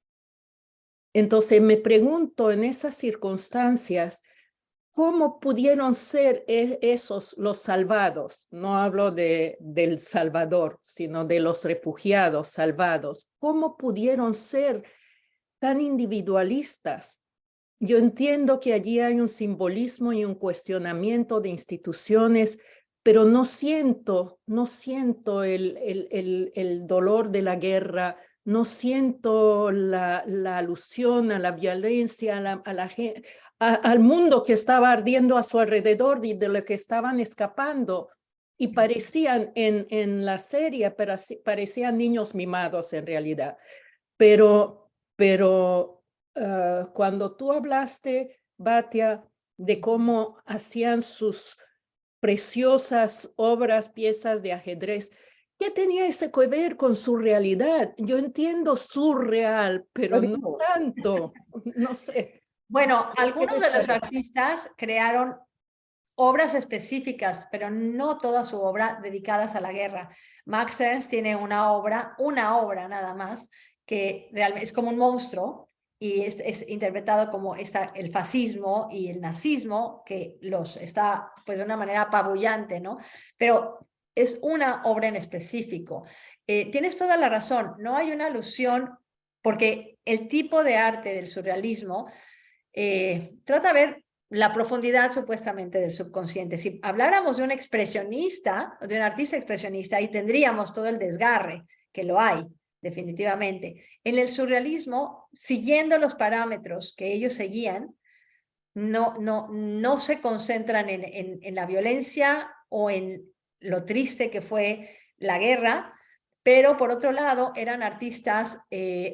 Entonces me pregunto en esas circunstancias, ¿cómo pudieron ser esos los salvados? No hablo del Salvador, sino de los refugiados salvados. ¿Cómo pudieron ser tan individualistas? Yo entiendo que allí hay un simbolismo y un cuestionamiento de instituciones, pero no siento el dolor de la guerra, no siento la alusión a la violencia, al mundo que estaba ardiendo a su alrededor y de lo que estaban escapando. Y parecían en la serie, parecían niños mimados en realidad. Pero cuando tú hablaste, Batia, de cómo hacían sus preciosas obras, piezas de ajedrez, ¿qué tenía ese que ver con su realidad? Yo entiendo surreal, pero no tanto, no sé. Bueno, ¿Qué algunos de los recuerdas? artistas crearon obras específicas, pero no toda su obra dedicadas a la guerra. Max Ernst tiene una obra nada más, que realmente es como un monstruo y es interpretado como el fascismo y el nazismo, que los está pues de una manera apabullante, ¿no? Pero es una obra en específico. Tienes toda la razón, no hay una alusión, porque el tipo de arte del surrealismo trata de ver la profundidad supuestamente del subconsciente. Si habláramos de un expresionista, de un artista expresionista, ahí tendríamos todo el desgarre, que lo hay, definitivamente. En el surrealismo, siguiendo los parámetros que ellos seguían, no se concentran en la violencia o en lo triste que fue la guerra, pero por otro lado eran artistas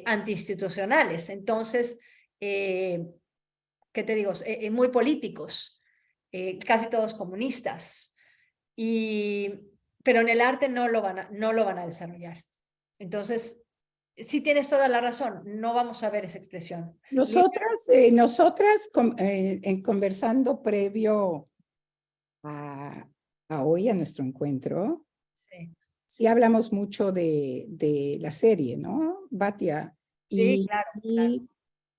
antiinstitucionales. Entonces, ¿qué te digo? Muy políticos, casi todos comunistas, pero en el arte no lo van a desarrollar. Entonces, sí tienes toda la razón, no vamos a ver esa expresión. Nosotras conversando previo a hoy, a nuestro encuentro, Sí, sí hablamos mucho de la serie, ¿no, Batia? sí, claro, claro. Y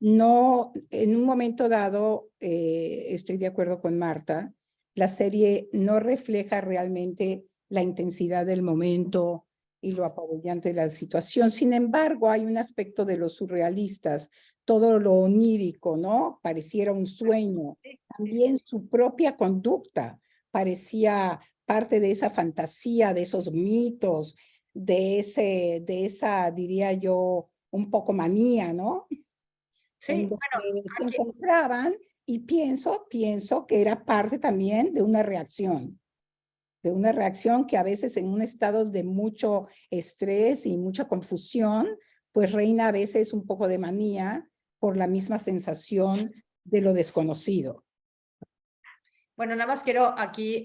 no, en un momento dado, estoy de acuerdo con Marta, la serie no refleja realmente la intensidad del momento y lo apabullante de la situación. Sin embargo, hay un aspecto de los surrealistas, todo lo onírico, ¿no? Pareciera un sueño. Sí, sí, También su propia conducta parecía parte de esa fantasía, de esos mitos, de esa, diría yo, un poco manía, ¿no? En sí, bueno, donde se aquí, encontraban y pienso que era parte también de una reacción que a veces en un estado de mucho estrés y mucha confusión, pues reina a veces un poco de manía por la misma sensación de lo desconocido. bueno, nada más quiero aquí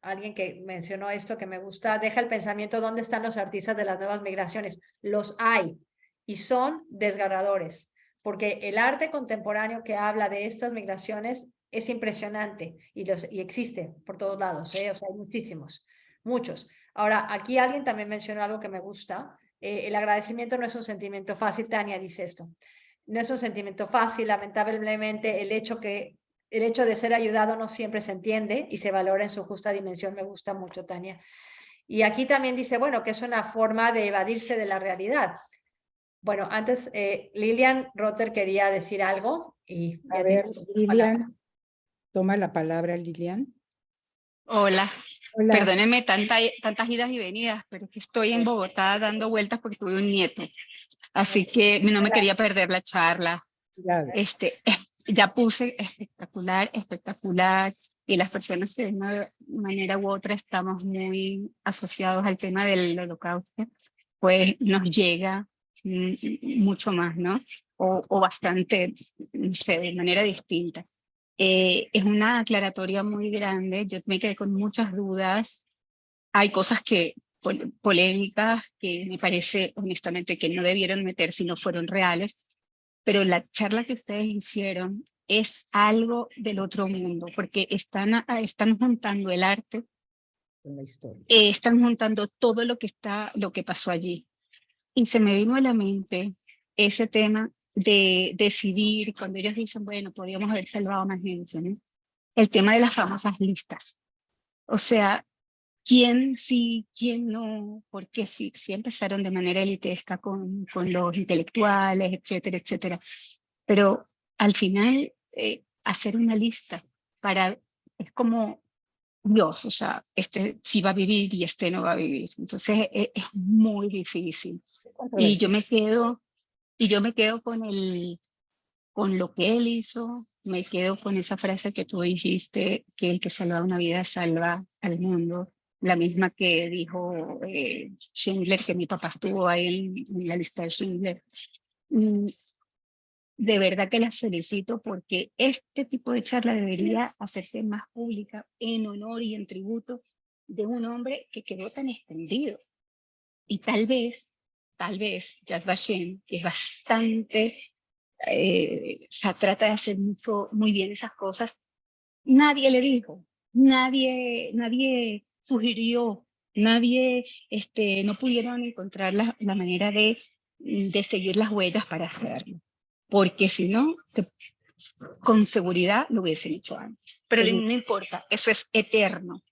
alguien que mencionó esto que me gusta, deja el pensamiento, ¿dónde están los artistas de las nuevas migraciones? Los hay y son desgarradores, porque el arte contemporáneo que habla de estas migraciones es impresionante y existe por todos lados, ¿eh? O sea, hay muchísimos, muchos. Ahora, aquí alguien también mencionó algo que me gusta, el agradecimiento no es un sentimiento fácil, Tania dice esto. No es un sentimiento fácil, lamentablemente el hecho de ser ayudado no siempre se entiende y se valora en su justa dimensión. Me gusta mucho, Tania. Y aquí también dice, bueno, que es una forma de evadirse de la realidad. Bueno, antes Lilian Rotter quería decir algo y A ya ver, tiene la palabra. Lilian, toma la palabra, Lilian. Hola, Hola. perdónenme tantas idas y venidas, pero es que estoy en Bogotá dando vueltas porque tuve un nieto, así que no me quería perder la charla. Ya puse espectacular, espectacular, y las personas de una manera u otra estamos muy asociados al tema del holocausto, pues nos llega mucho más, ¿no? O bastante, no sé, de manera distinta. Es una aclaratoria muy grande, yo me quedé con muchas dudas, hay cosas polémicas que me parece honestamente que no debieron meter si no fueron reales, pero la charla que ustedes hicieron es algo del otro mundo, porque están juntando el arte, Con la historia. están juntando todo lo que pasó allí. Y se me vino a la mente ese tema de decidir, cuando ellos dicen, bueno, podríamos haber salvado a más gente, ¿no? El tema de las famosas listas. O sea, ¿quién sí, quién no? Porque sí empezaron de manera elitesca con los intelectuales, etcétera, etcétera. Pero al final, hacer una lista es como Dios, o sea, este sí va a vivir y este no va a vivir. Entonces es muy difícil. Y yo me quedo con lo que él hizo, me quedo con esa frase que tú dijiste, que el que salva una vida salva al mundo, la misma que dijo Schindler, que mi papá estuvo ahí en la lista de Schindler. De verdad que las felicito porque este tipo de charla debería hacerse más pública en honor y en tributo de un hombre que quedó tan extendido. Y tal vez Yad Vashem, que es bastante, o sea, trata de hacer muy bien esas cosas, nadie le dijo, nadie sugirió, nadie, no pudieron encontrar la manera de seguir las huellas para hacerlo. Porque si no, con seguridad lo hubiesen hecho antes. Pero no importa, eso es eterno.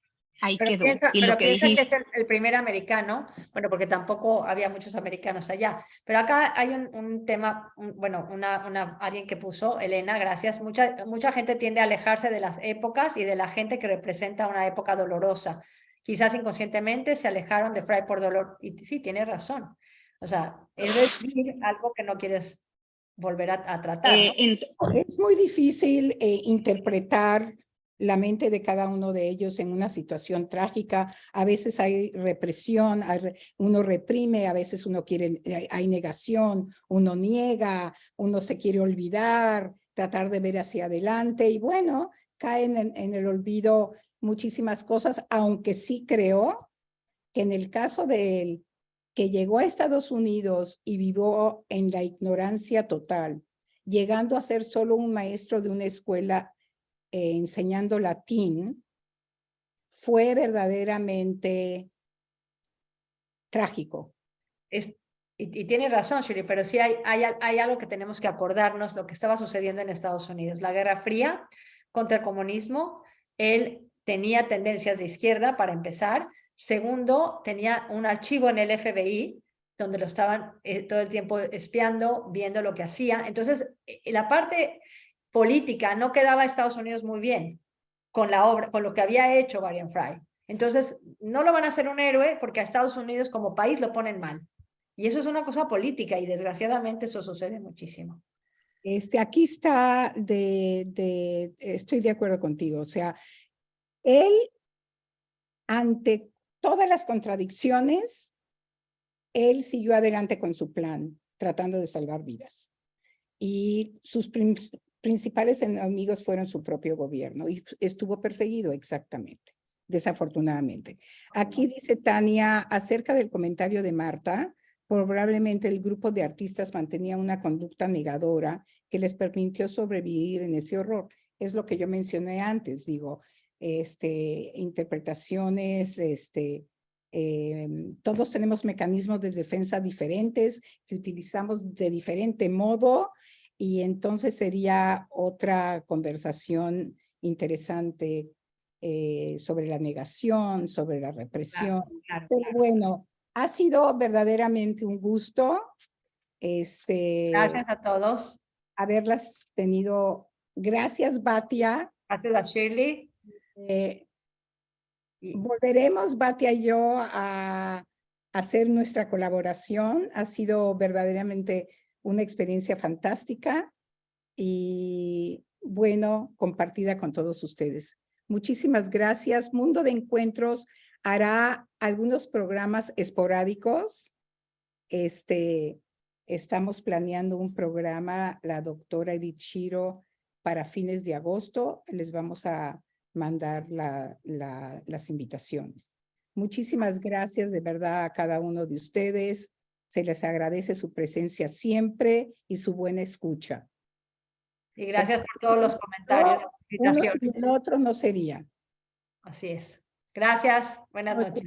Ahí quedó. Y lo que piensa que dijiste, es el primer americano, bueno, porque tampoco había muchos americanos allá, pero acá hay un tema, bueno, alguien que puso, Elena, gracias, mucha gente tiende a alejarse de las épocas y de la gente que representa una época dolorosa. Quizás inconscientemente se alejaron de Fry por dolor, y sí, tiene razón. O sea, es decir algo que no quieres volver a tratar, ¿no? Es muy difícil interpretar la mente de cada uno de ellos en una situación trágica. A veces hay represión, uno reprime, a veces uno quiere, hay negación, uno niega, uno se quiere olvidar, tratar de ver hacia adelante y bueno, caen en el olvido muchísimas cosas, aunque sí creo que en el caso de él, que llegó a Estados Unidos y vivió en la ignorancia total, llegando a ser solo un maestro de una escuela enseñando latín, fue verdaderamente trágico. Y tiene razón, Shirley, pero sí hay algo que tenemos que acordarnos, lo que estaba sucediendo en Estados Unidos. La Guerra Fría contra el comunismo, él tenía tendencias de izquierda, para empezar. Segundo, tenía un archivo en el FBI, donde lo estaban todo el tiempo espiando, viendo lo que hacía. Entonces, la parte política no quedaba a Estados Unidos muy bien con la obra, con lo que había hecho Varian Fry. Entonces, no lo van a hacer un héroe porque a Estados Unidos como país lo ponen mal. Y eso es una cosa política y desgraciadamente eso sucede muchísimo. Aquí está, estoy de acuerdo contigo, o sea, él, ante todas las contradicciones, él siguió adelante con su plan, tratando de salvar vidas. Y sus principales enemigos fueron su propio gobierno y estuvo perseguido exactamente, desafortunadamente. Aquí dice Tania, acerca del comentario de Marta, probablemente el grupo de artistas mantenía una conducta negadora que les permitió sobrevivir en ese horror. Es lo que yo mencioné antes, digo, interpretaciones, todos tenemos mecanismos de defensa diferentes que utilizamos de diferente modo y entonces sería otra conversación interesante sobre la negación, sobre la represión. Pero bueno, ha sido verdaderamente un gusto Gracias a todos. haberlas tenido. Gracias, Batia. Gracias a Shirley. Volveremos, Batia y yo, a hacer nuestra colaboración. Ha sido verdaderamente una experiencia fantástica y, bueno, compartida con todos ustedes. Muchísimas gracias. Mundo de Encuentros hará algunos programas esporádicos. Estamos planeando un programa, la doctora Edith Shiro, para fines de agosto. Les vamos a mandar las invitaciones. Muchísimas gracias de verdad a cada uno de ustedes. Se les agradece su presencia siempre y su buena escucha. Y gracias por todos los comentarios. Uno sin el otro no sería. Así es. Gracias. Buenas noches.